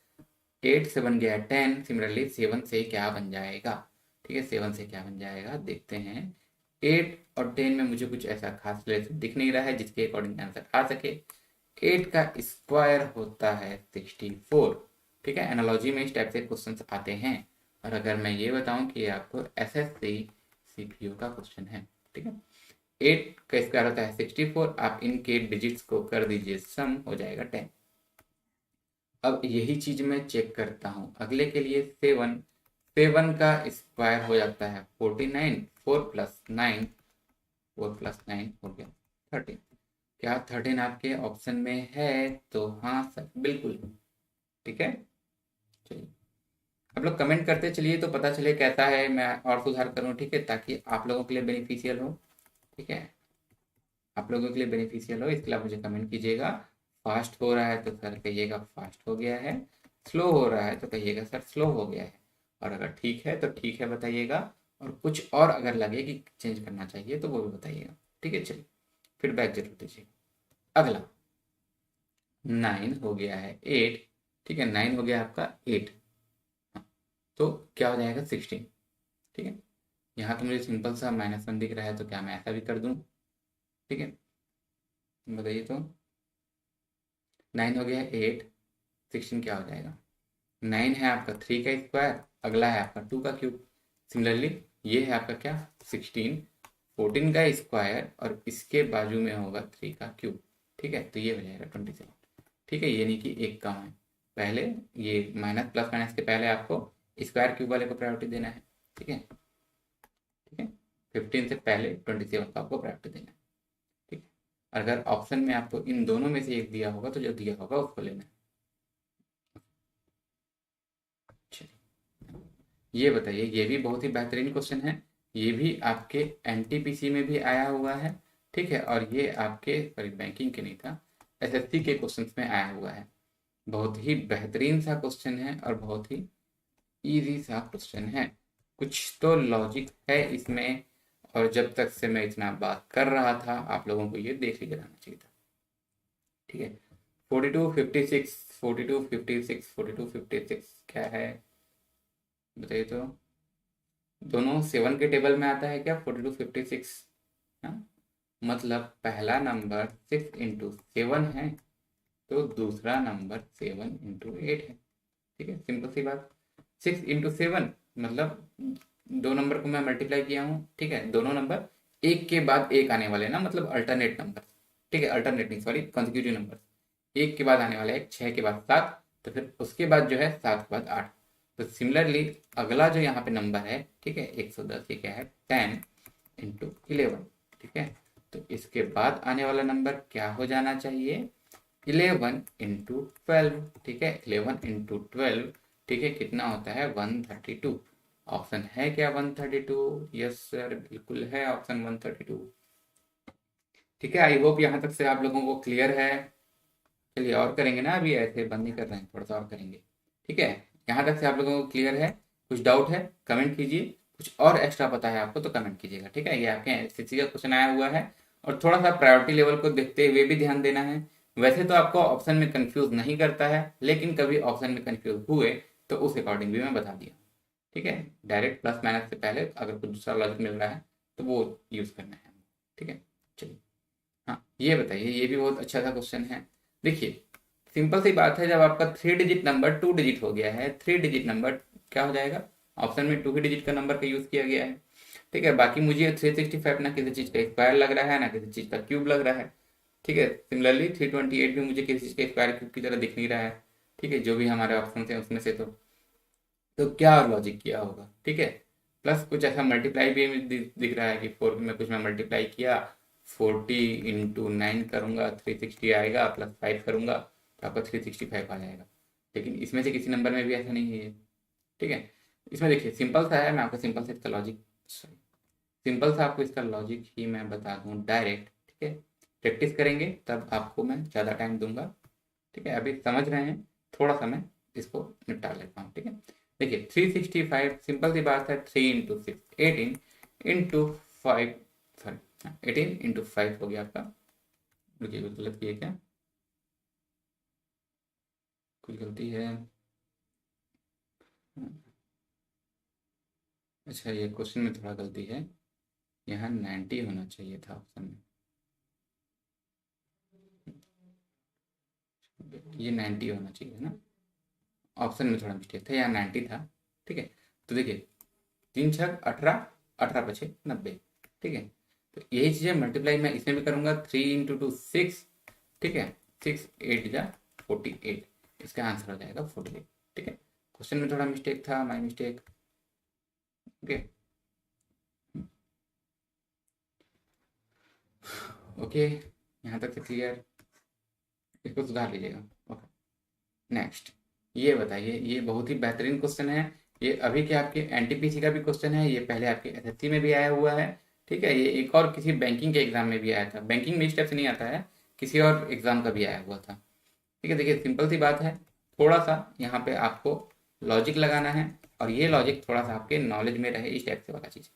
8 से बन गया 10, सिमिलरली 7 से क्या बन जाएगा। ठीक है, 7 से क्या बन जाएगा देखते हैं। 8 और 10 में मुझे कुछ ऐसा खास रिलेशन दिख नहीं रहा है जिसके अकॉर्डिंग आंसर आ सके। 8 का स्क्वायर होता है 64। ठीक है, एनालॉजी में इस टाइप से क्वेश्चन आते हैं। और अगर मैं ये बताऊं कि ये आपको एसएससी सीपीयू का क्वेश्चन है। ठीक है, 8 का स्क्वायर होता है 64, आप इनके डिजिट्स को कर दीजिए सम, हो जाएगा 10। अब यही चीज मैं चेक करता हूँ अगले के लिए, 7। 7 का स्क्वायर हो जाता है 49, 4+9, 4+9 हो गया 13। क्या 13 आपके ऑप्शन में है, तो हाँ सर बिल्कुल। ठीक है, चलिए आप लोग कमेंट करते चलिए तो पता चले कैसा है, मैं और सुधार करूँ। ठीक है, ताकि आप लोगों के लिए बेनिफिशियल हो। ठीक है, आप लोगों के लिए बेनिफिशियल हो, इसके लिए आप मुझे कमेंट कीजिएगा। फास्ट हो रहा है तो सर कहिएगा फास्ट हो गया है, स्लो हो रहा है तो कहिएगा सर स्लो हो गया है। और अगर ठीक है तो ठीक है बताइएगा, और कुछ और अगर लगे कि चेंज करना चाहिए तो वो भी बताइएगा। ठीक है, चलिए फीडबैक जरूर दीजिए। अगला 9 हो गया है 8। ठीक है, 9 हो गया आपका 8, तो क्या हो जाएगा 16। ठीक है, यहाँ तो मुझे सिंपल सा -1 दिख रहा है, तो क्या मैं ऐसा भी कर दूँ। ठीक है, बताइए तो। 9 हो गया 8, 16 क्या हो जाएगा? 9 है आपका 3 का स्क्वायर, अगला है आपका 2 का क्यूब। सिमिलरली ये है आपका क्या? 16, 14 का स्क्वायर और इसके बाजू में होगा 3 का क्यूब। ठीक है, तो ये हो जाएगा 27। ठीक है, ये नहीं कि एक कम है। पहले ये माइनस प्लस माइनस के पहले आपको स्क्वायर क्यूब वाले को प्रायोरिटी देना है। ठीक है, ठीक है, 15 से पहले 27 को आपको प्रायोरिटी देना है। ठीक है, अगर ऑप्शन में आपको इन दोनों में से एक दिया होगा तो जो दिया होगा उसको लेना है। चलिए, ये बताइए, ये भी बहुत ही बेहतरीन क्वेश्चन है। ये भी आपके एनटीपीसी में भी आया हुआ है। ठीक है, और ये आपके सॉरी बैंकिंग के नहीं था, एसएससी के क्वेश्चंस में आया हुआ है। बहुत ही बेहतरीन सा क्वेश्चन है और बहुत ही इजी सा क्वेश्चन है। कुछ तो लॉजिक है इसमें, और जब तक से मैं इतना बात कर रहा था आप लोगों को ये देख ही जाना चाहिए था। ठीक है, 42 56, 42 56, 42 56 क्या है बताइए तो। दोनों 7 के टेबल में आता है क्या 42 56? हाँ, मतलब पहला नंबर 6 इंटू 7 है तो दूसरा नंबर 7 इंटू 8 है। ठीक है, सिंपल सी बात। 6 इंटू 7 मतलब दो नंबर को मैं मल्टीप्लाई किया हूँ। ठीक है, दोनों नंबर एक के बाद एक आने वाले ना, मतलब अल्टरनेट नंबर। ठीक है, अल्टरनेट नहीं सॉरी कंसेक्यूटिव नंबर। एक के बाद आने वाला है 6 के बाद 7, तो फिर उसके बाद जो है 7 के बाद 8। तो सिमिलरली अगला जो यहाँ पे नंबर है, ठीक है 110, ये क्या है 10 इंटू 11। ठीक है, तो इसके बाद आने वाला नंबर क्या हो जाना चाहिए 11 इंटू 12। ठीक है, 11 इंटू 12, ठीक है, कितना होता है 132। ऑप्शन है क्या 132? यस सर, बिल्कुल है ऑप्शन 132। ठीक है, आई होप यहाँ तक से आप लोगों को क्लियर है। चलिए और करेंगे ना, अभी ऐसे बंद नहीं कर रहे हैं, थोड़ा सा और करेंगे। ठीक है, यहाँ तक से आप लोगों को क्लियर है? कुछ डाउट है कमेंट कीजिए, कुछ और एक्स्ट्रा पता है आपको तो कमेंट कीजिएगा। ठीक है, ये आपके एसएससी का क्वेश्चन आया हुआ है और थोड़ा सा प्रायोरिटी लेवल को देखते हुए भी ध्यान देना है। वैसे तो आपको ऑप्शन में कंफ्यूज नहीं करता है, लेकिन कभी ऑप्शन में कंफ्यूज हुए तो उस अकॉर्डिंग भी मैं बता दिया। ठीक है, डायरेक्ट प्लस माइनस से पहले अगर कुछ दूसरा लॉजिक मिल रहा है तो वो यूज करना है। ठीक है, चलिए। हाँ, ये बताइए, ये भी बहुत अच्छा सा क्वेश्चन है। देखिए, सिंपल सी बात है, जब आपका 3 डिजिट नंबर 2 डिजिट हो गया है, 3 डिजिट नंबर क्या हो जाएगा? ऑप्शन में 2 ही डिजिट का नंबर का यूज किया गया है। ठीक है, बाकी मुझे 365 ना किसी चीज का स्क्वायर लग रहा है ना किसी चीज का क्यूब लग रहा है। ठीक है, सिमिलरली 328 भी मुझे किसी चीज का स्क्वायर क्यूब की तरह दिख नहीं रहा है। ठीक है, जो भी हमारे ऑप्शन है उसमें से तो क्या लॉजिक किया होगा? ठीक है, प्लस कुछ ऐसा मल्टीप्लाई भी दिख रहा है कि 4 में कुछ मैं मल्टीप्लाई किया, 40 इंटू 9 करूंगा 360 आएगा, प्लस 5 करूंगा तो आपका 365 आ जाएगा। लेकिन इसमें से किसी नंबर में भी ऐसा नहीं है ये। ठीक है, इसमें देखिए सिंपल सा है, मैं आपको सिंपल सा इसका लॉजिक सॉरी सिंपल सा आपको इसका लॉजिक ही मैं बता दूं डायरेक्ट। ठीक है, प्रैक्टिस करेंगे तब आपको मैं ज़्यादा टाइम दूंगा। ठीक है, अभी समझ रहे हैं, थोड़ा सा मैं इसको निपटा लेता हूँ। ठीक है, देखिए 365 सिंपल सी बात है, 3 इंटू 6 18 इंटू 5 सॉरी 18 इंटू 5 हो गया आपका। रुकिए, कुछ गलत किए क्या? कुछ गलती है? अच्छा, ये क्वेश्चन में थोड़ा गलती है, यहाँ 90 होना चाहिए था ऑप्शन में। ये 90 होना चाहिए ना, ऑप्शन में थोड़ा मिस्टेक था, यहाँ 90 था। ठीक है, तो देखिए 3 6 18, 18 5 90। ठीक है, तो यही चीज़ें मल्टीप्लाई मैं इसमें भी करूंगा, 3 इंटू 2 6। ठीक है, 6 8 जा 48, इसका आंसर हो जाएगा 48। ठीक है, क्वेश्चन में थोड़ा मिस्टेक था, माई मिस्टेक। ओके, ओके, यहाँ तक से क्लियर, इसको सुधार लीजिएगा। ओके, नेक्स्ट, ये बताइए, ये बहुत ही बेहतरीन क्वेश्चन है। ये अभी के आपके एनटीपीसी का भी क्वेश्चन है, ये पहले आपके एसएससी में भी आया हुआ है। ठीक है, ये एक और किसी बैंकिंग के एग्जाम में भी आया था, बैंकिंग में इस टाइप से नहीं आता है, किसी और एग्जाम का भी आया हुआ था। ठीक है, देखिए सिंपल सी बात है, थोड़ा सा यहाँ पे आपको लॉजिक लगाना है और ये लॉजिक थोड़ा सा आपके नॉलेज में रहे, इस टाइप से वाला चीज़।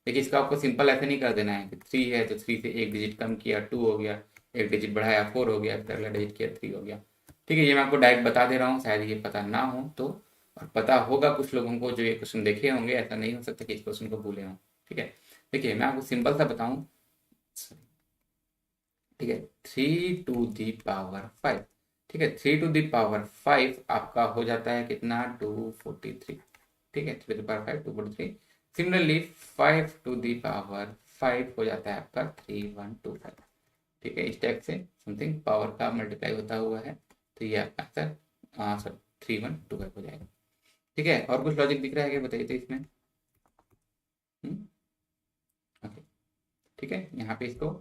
देखिए, इसको आपको सिंपल ऐसे नहीं कर देना है कि 3 है तो 3 से एक डिजिट कम किया 2 हो गया, एक डिजिट बढ़ाया 4 हो गया, फिर अगला डिजिट किया 3 हो गया। ठीक है, ये मैं आपको डायरेक्ट बता दे रहा हूँ, शायद ये पता ना हो तो, और पता होगा कुछ लोगों को जो ये क्वेश्चन देखे होंगे, ऐसा नहीं हो सकता कि इस क्वेश्चन को भूले हों। ठीक है, देखिए मैं आपको सिंपल सा बताऊँ। ठीक है, 3 to the power 5, ठीक है, 3 to the power 5 आपका हो जाता है कितना, 243, ठीक है, 3 to the power 5 243। Similarly 5 to the power 5 हो जाता है आपका 3125, ठीक है। इस टाइप से समथिंग पावर का मल्टीप्लाई होता हुआ है, तो ये आपका आंसर सर 3125 हो जाएगा, ठीक है। और कुछ लॉजिक दिख रहा है क्या, बताइए तो इसमें। ओके, ठीक है, यहाँ पे इसको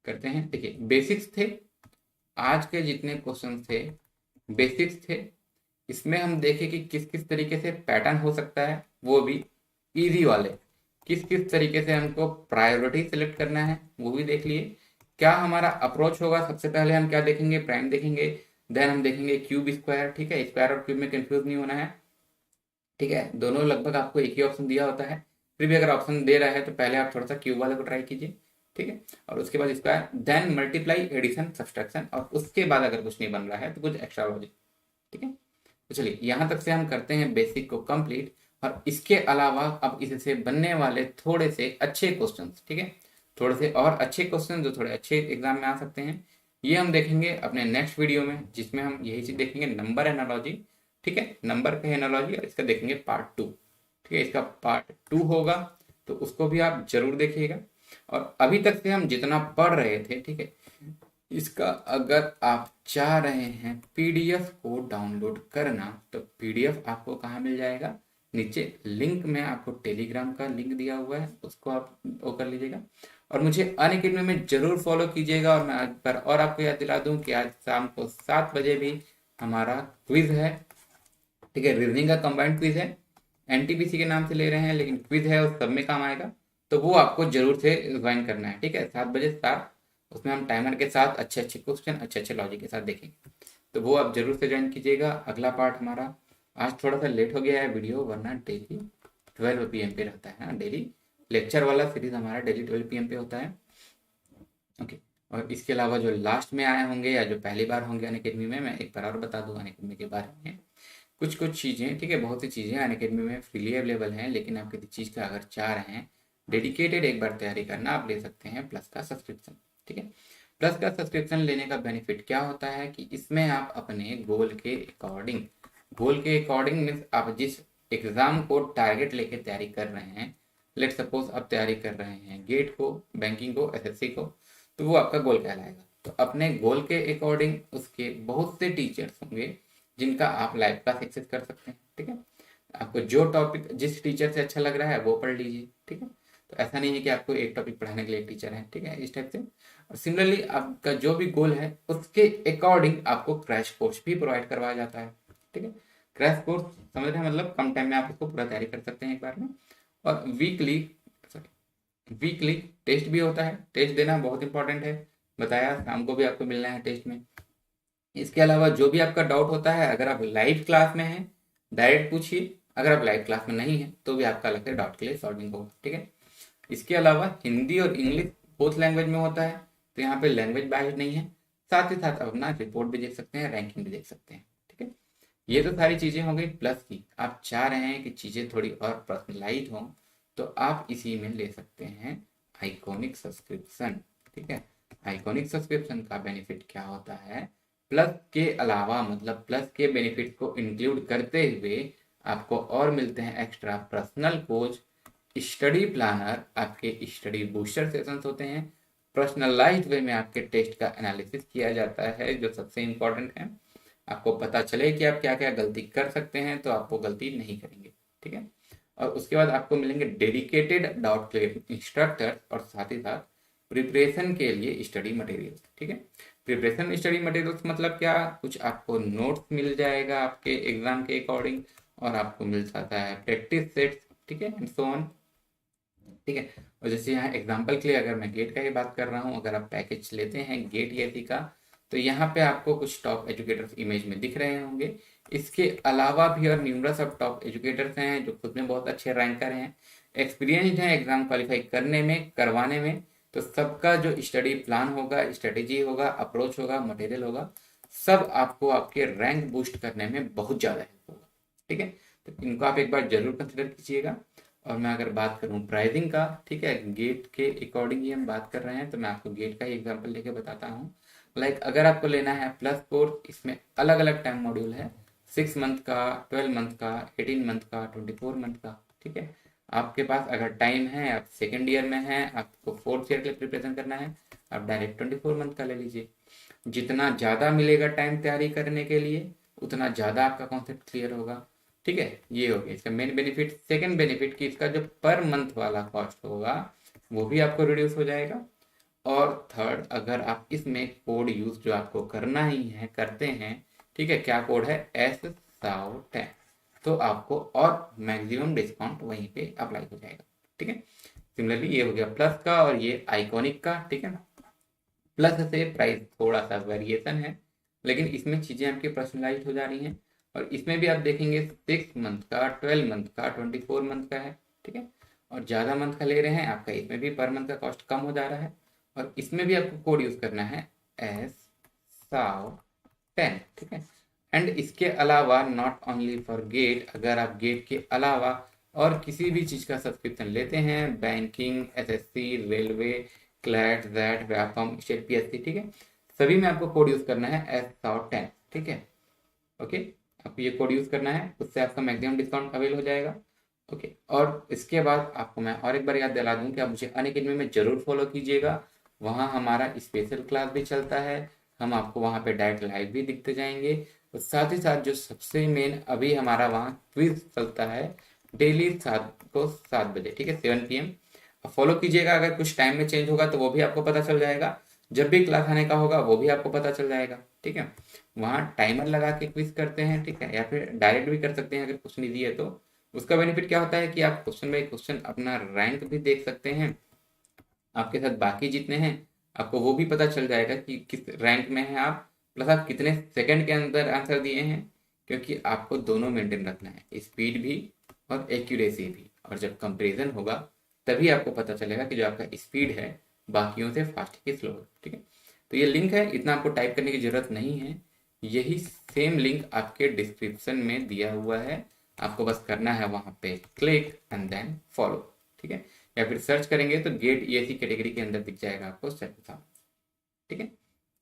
करते हैं। देखिए बेसिक्स थे, आज के जितने क्वेश्चन थे बेसिक्स थे। इसमें हम देखें कि किस किस तरीके से पैटर्न हो सकता है, वो भी इजी वाले। किस किस तरीके से हमको प्रायोरिटी सिलेक्ट करना है वो भी देख लिए। क्या हमारा अप्रोच होगा, सबसे पहले हम क्या देखेंगे, प्राइम देखेंगे, देन हम देखेंगे क्यूब स्क्वायर, ठीक है। स्क्वायर और क्यूब में कंफ्यूज नहीं होना है, ठीक है। दोनों लगभग आपको एक ही ऑप्शन दिया होता है, फिर भी अगर ऑप्शन दे रहा है तो पहले आप थोड़ा सा क्यूब वाले को ट्राई कीजिए, ठीक है। और उसके बाद square, then multiply, addition, subtraction, और उसके बाद अगर कुछ नहीं बन रहा है तो कुछ एक्स्ट्रा लॉजिक, ठीक है। तो चलिए यहाँ तक से हम करते हैं बेसिक को कंप्लीट, और इसके अलावा अब इससे बनने वाले थोड़े से अच्छे क्वेश्चन, ठीक है, थोड़े से और अच्छे क्वेश्चन जो थोड़े अच्छे एग्जाम में आ सकते हैं, ये हम देखेंगे अपने नेक्स्ट वीडियो में, जिसमें हम यही चीज देखेंगे, नंबर एनालॉजी, ठीक है, नंबर का एनालॉजी, और इसका देखेंगे पार्ट 2, ठीक है। इसका पार्ट 2 होगा, तो उसको भी आप जरूर देखिएगा। और अभी तक से हम जितना पढ़ रहे थे, ठीक है, इसका अगर आप चाह रहे हैं पीडीएफ को डाउनलोड करना, तो पीडीएफ आपको कहाँ मिल जाएगा, नीचे लिंक में आपको टेलीग्राम का लिंक दिया हुआ है, उसको आप वो कर लीजिएगा। और मुझे अनअकैडमी में जरूर फॉलो कीजिएगा। और मैं आज पर और आपको याद दिला दूं कि आज शाम को 7 बजे भी हमारा क्विज है, ठीक है, रीजनिंग का कंबाइंड क्विज है, एनटीपीसी के नाम से ले रहे हैं लेकिन क्विज है, उस सब में काम आएगा, तो वो आपको जरूर से ज्वाइन करना है, ठीक है। 7 बजे स्टार्ट, उसमें हम टाइमर के साथ अच्छे अच्छे क्वेश्चन अच्छे अच्छे लॉजिक के साथ देखेंगे, तो वो आप जरूर से ज्वाइन कीजिएगा। अगला पार्ट हमारा आज थोड़ा सा लेट हो गया है वीडियो, वरना डेली 12 PM पे रहता है, डेली लेक्चर वाला सीरीज हमारा डेली 12 PM पे होता है, ओके। और इसके अलावा जो लास्ट में आए होंगे या जो पहली बार होंगे अनअकैडमी में, मैं एक बार और बता दूं अनअकैडमी के बारे में, कुछ कुछ चीज़ें, ठीक है, बहुत सी चीज़ें अनअकैडमी में फ्रीली अवेलेबल हैं, लेकिन आप किसी चीज़ का अगर चाह रहे हैं डेडिकेटेड एक बार तैयारी करना, आप ले सकते हैं प्लस का सब्सक्रिप्शन, ठीक है। प्लस का सब्सक्रिप्शन लेने का बेनिफिट क्या होता है कि इसमें आप अपने गोल के अकॉर्डिंग मीन्स आप जिस एग्ज़ाम को टारगेट लेके तैयारी कर रहे हैं, लेट सपोज आप तैयारी कर रहे हैं गेट को, बैंकिंग को, एसएससी को, तो वो आपका गोल कहलाएगा। तो अपने गोल के अकॉर्डिंग उसके बहुत से टीचर्स होंगे जिनका आप लाइव क्लास एक्सेस कर सकते हैं, ठीक है। आपको जो टॉपिक जिस टीचर से अच्छा लग रहा है वो पढ़ लीजिए, ठीक है। तो ऐसा नहीं है कि आपको एक टॉपिक पढ़ाने के लिए एक टीचर है, ठीक है, इस टाइप से। और सिमिलरली आपका जो भी गोल है उसके अकॉर्डिंग आपको क्रैश कोर्स भी प्रोवाइड करवाया जाता है, ठीक है। क्रैश कोर्स समझ रहे हैं, मतलब कम टाइम में आप उसको पूरा तैयारी कर सकते हैं एक बार में। और वीकली टेस्ट भी होता है, टेस्ट देना बहुत इंपॉर्टेंट है, बताया शाम को भी आपको मिलना है टेस्ट में। इसके अलावा जो भी आपका डाउट होता है, अगर आप लाइव क्लास में हैं डायरेक्ट पूछिए, अगर आप लाइव क्लास में नहीं है तो भी आपका अलग से डाउट के लिए सॉल्विंग होगा, ठीक है। इसके अलावा हिंदी और इंग्लिश बोथ लैंग्वेज में होता है, तो यहाँ पे लैंग्वेज बैरियर नहीं है। साथ ही साथ आप अपना रिपोर्ट भी देख सकते हैं, रैंकिंग भी देख सकते हैं, ठीक है। ये तो सारी चीज़ें हो गई प्लस की। आप चाह रहे हैं कि चीज़ें थोड़ी और पर्सनलाइज हों, तो आप इसी में ले सकते हैं आइकॉनिक सब्सक्रिप्शन, ठीक है। आइकॉनिक सब्सक्रिप्शन का बेनिफिट क्या होता है, प्लस के अलावा, मतलब प्लस के बेनिफिट को इंक्लूड करते हुए आपको और मिलते हैं extra personal coach, study planner, आपके स्टडी बूस्टर सेशंस होते हैं, पर्सनलाइज्ड वे में आपके टेस्ट का एनालिसिस किया जाता है, जो सबसे इम्पोर्टेंट है। आपको पता चले कि आप क्या क्या गलती कर सकते हैं, तो आप वो गलती नहीं करेंगे, ठीक है। और उसके बाद आपको मिलेंगे डेडिकेटेड डाउट क्लियर इंस्ट्रक्टर, और साथ ही साथ प्रिपरेशन के लिए स्टडी मटेरियल्स, ठीक है। प्रिपरेशन स्टडी मटेरियल्स मतलब क्या, कुछ आपको नोट्स मिल जाएगा आपके एग्जाम के अकॉर्डिंग, और आपको मिल सकता है प्रैक्टिस सेट्स, ठीक है, एंड सो ऑन, ठीक है। और जैसे यहाँ एग्जांपल के लिए अगर मैं गेट का ही बात कर रहा हूँ, अगर आप पैकेज लेते हैं गेट ईएसी का, तो यहाँ पे आपको कुछ टॉप एजुकेटर्स इमेज में दिख रहे होंगे। इसके अलावा भी और न्यूमरस ऑफ टॉप एजुकेटर्स हैं जो खुद में बहुत अच्छे रैंकर हैं, एक्सपीरियंसड हैं एग्जाम क्वालिफाई करने में, करवाने में। तो सबका जो स्टडी प्लान होगा, स्ट्रेटेजी होगा, अप्रोच होगा, मटेरियल होगा, सब आपको आपके रैंक बूस्ट करने में बहुत ज़्यादा हेल्प होगा, ठीक है। तो इनको आप एक बार जरूर कंसिडर कीजिएगा। और मैं अगर बात करूं प्राइसिंग का, ठीक है, गेट के अकॉर्डिंग ही हम बात कर रहे हैं, तो मैं आपको गेट का ही एग्जांपल लेके बताता हूं। लाइक अगर आपको लेना है प्लस कोर्स, इसमें अलग अलग टाइम मॉड्यूल है, 6 मंथ का, 12 मंथ का, 18 मंथ का, 24 मंथ का, ठीक है। आपके पास अगर टाइम है, आप सेकेंड ईयर में हैं, आपको फोर्थ ईयर के लिए प्रिपरेशन करना है, आप डायरेक्ट 24 मंथ का ले लीजिए। जितना ज़्यादा मिलेगा टाइम तैयारी करने के लिए, उतना ज़्यादा आपका कॉन्सेप्ट क्लियर होगा, ठीक है। ये हो गया इसका मेन बेनिफिट। सेकंड बेनिफिट कि इसका जो पर मंथ वाला कॉस्ट होगा वो भी आपको रिड्यूस हो जाएगा। और थर्ड, अगर आप इसमें कोड यूज जो आपको करना ही है करते हैं, ठीक है, क्या कोड है, S10, तो आपको और मैक्सिमम डिस्काउंट वहीं पे अप्लाई हो जाएगा, ठीक है। सिमिलरली ये हो गया प्लस का और ये आइकॉनिक का, ठीक है ना। प्लस से प्राइस थोड़ा सा वेरिएशन है, लेकिन इसमें चीज़ें आपकी पर्सनलाइज हो जा रही हैं। और इसमें भी आप देखेंगे 6 मंथ का, 12 मंथ का, 24 मंथ का है, ठीक है। और ज़्यादा मंथ का ले रहे हैं, आपका इसमें भी पर मंथ का कॉस्ट कम हो जा रहा है। और इसमें भी आपको कोड यूज़ करना है S10, ठीक है। एंड इसके अलावा नॉट ओनली फॉर गेट, अगर आप गेट के अलावा और किसी भी चीज़ का सब्सक्रिप्शन लेते हैं, बैंकिंग, एसएससी, रेलवे, क्लैट, जैट, व्यापम, स्टेट पीएससी, ठीक है, सभी में आपको कोड यूज़ करना है S10, ठीक है। ओके, आपको ये कोड यूज़ करना है, उससे आपका मैक्सिमम डिस्काउंट अवेल हो जाएगा। ओके, और इसके बाद आपको मैं और एक बार याद दिला दूं कि आप मुझे अनअकैडमी में ज़रूर फॉलो कीजिएगा। वहाँ हमारा स्पेशल क्लास भी चलता है, हम आपको वहाँ पे डायरेक्ट लाइव भी दिखते जाएंगे। और साथ ही साथ जो सबसे मेन अभी हमारा वहाँ क्विज चलता है डेली 7 बजे, ठीक है, 7 PM। फॉलो कीजिएगा, अगर कुछ टाइम में चेंज होगा तो वो भी आपको पता चल जाएगा, जब भी क्लास आने का होगा वो भी आपको पता चल जाएगा, ठीक है। वहाँ टाइमर लगा के क्विज करते हैं, ठीक है, या फिर डायरेक्ट भी कर सकते हैं अगर क्वेश्चन ईजी है तो। उसका बेनिफिट क्या होता है कि आप क्वेश्चन बाई क्वेश्चन अपना रैंक भी देख सकते हैं, आपके साथ बाकी जितने हैं आपको वो भी पता चल जाएगा कि किस रैंक में हैं आप, प्लस आप कितने सेकंड के अंदर आंसर दिए हैं, क्योंकि आपको दोनों मेंटेन रखना है, स्पीड भी और एक्यूरेसी भी। और जब कंपैरिजन होगा तभी आपको पता चलेगा कि जो आपका स्पीड है बाकियों से फास्ट है कि स्लो है, ठीक है। तो ये लिंक है, इतना आपको टाइप करने की जरूरत नहीं है, यही सेम लिंक आपके डिस्क्रिप्शन में दिया हुआ है, आपको बस करना है वहाँ पे क्लिक एंड देन फॉलो, ठीक है। या फिर सर्च करेंगे तो गेट ईएसी कैटेगरी के अंदर दिख जाएगा आपको सर्च था, ठीक है।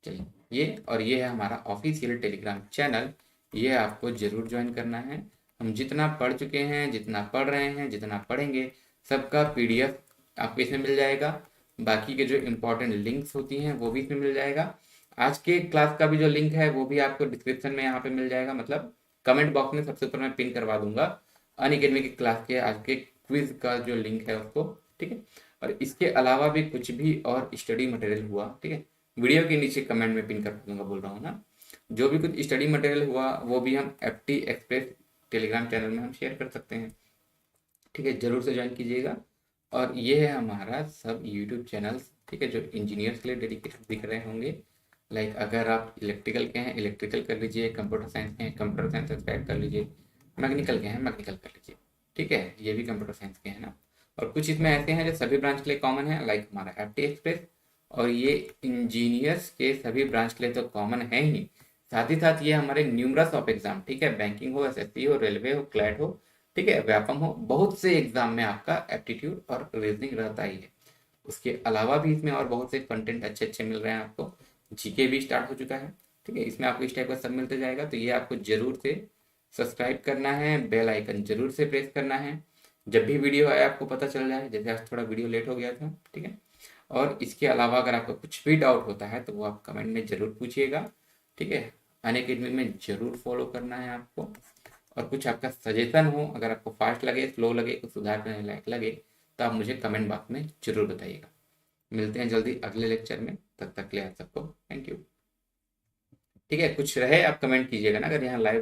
चलिए, ये है हमारा ऑफिशियल टेलीग्राम चैनल, ये आपको जरूर ज्वाइन करना है। हम जितना पढ़ चुके हैं, जितना पढ़ रहे हैं, जितना पढ़ेंगे, सबका पीडीएफ आपको इसमें मिल जाएगा। बाकी के जो इंपॉर्टेंट लिंक्स होती हैं वो भी इसमें मिल जाएगा। आज के क्लास का भी जो लिंक है वो भी आपको डिस्क्रिप्शन में यहाँ पे मिल जाएगा, मतलब कमेंट बॉक्स में सबसे ऊपर मैं पिन करवा दूंगा अनअकैडमी की क्लास के आज के क्विज का जो लिंक है उसको, ठीक है। और इसके अलावा भी कुछ भी और स्टडी मटेरियल हुआ, ठीक है, वीडियो के नीचे कमेंट में पिन कर दूंगा, बोल रहा हूँ ना, जो भी कुछ स्टडी मटेरियल हुआ वो भी हम FT एक्सप्रेस टेलीग्राम चैनल में हम शेयर कर सकते हैं, ठीक है, जरूर से ज्वाइन कीजिएगा। और ये है हमारा सब यूट्यूब चैनल्स, ठीक है, जो इंजीनियर्स के लिए डेडिकेटेड दिख रहे होंगे। लाइक अगर आप इलेक्ट्रिकल के हैं इलेक्ट्रिकल कर लीजिए, कंप्यूटर साइंस के हैं कंप्यूटर साइंस सब्सक्राइब कर लीजिए, मैकेनिकल के हैं मैकेनिकल कर लीजिए, ठीक है, ये भी कंप्यूटर साइंस के हैं ना। और कुछ इसमें ऐसे हैं जो सभी ब्रांच के लिए कॉमन है, लाइक हमारा FT एक्सप्रेस, और ये इंजीनियर्स के सभी ब्रांच के लिए तो कॉमन है ही, साथ ही साथ ये हमारे न्यूमरस ऑफ एग्जाम, ठीक है, बैंकिंग हो, SSC हो, रेलवे हो, क्लैट हो, ठीक है, व्यापम हो, बहुत से एग्जाम में आपका एप्टीट्यूड और रीजनिंग रहता ही है। उसके अलावा भी इसमें और बहुत से कंटेंट अच्छे अच्छे मिल रहे हैं आपको, GK भी स्टार्ट हो चुका है, ठीक है, इसमें आपको इस टाइप का सब मिलते जाएगा। तो ये आपको जरूर से सब्सक्राइब करना है, बेल आइकन जरूर से प्रेस करना है, जब भी वीडियो आए आपको पता चल जाए, जैसे आज थोड़ा वीडियो लेट हो गया था, ठीक है। और इसके अलावा अगर आपको कुछ भी डाउट होता है तो वो आप कमेंट में जरूर पूछिएगा, ठीक है। अनअकैडमी में जरूर फॉलो करना है आपको। और कुछ आपका सजेशन हो, अगर आपको फास्ट लगे, स्लो लगे, कुछ सुधार करने लायक लगे, तो आप मुझे कमेंट बॉक्स में जरूर बताइएगा। मिलते हैं जल्दी अगले लेक्चर में, तब तक के लिए आप सबको थैंक यू, ठीक है। कुछ रहे आप कमेंट कीजिएगा ना, अगर यहाँ लाइव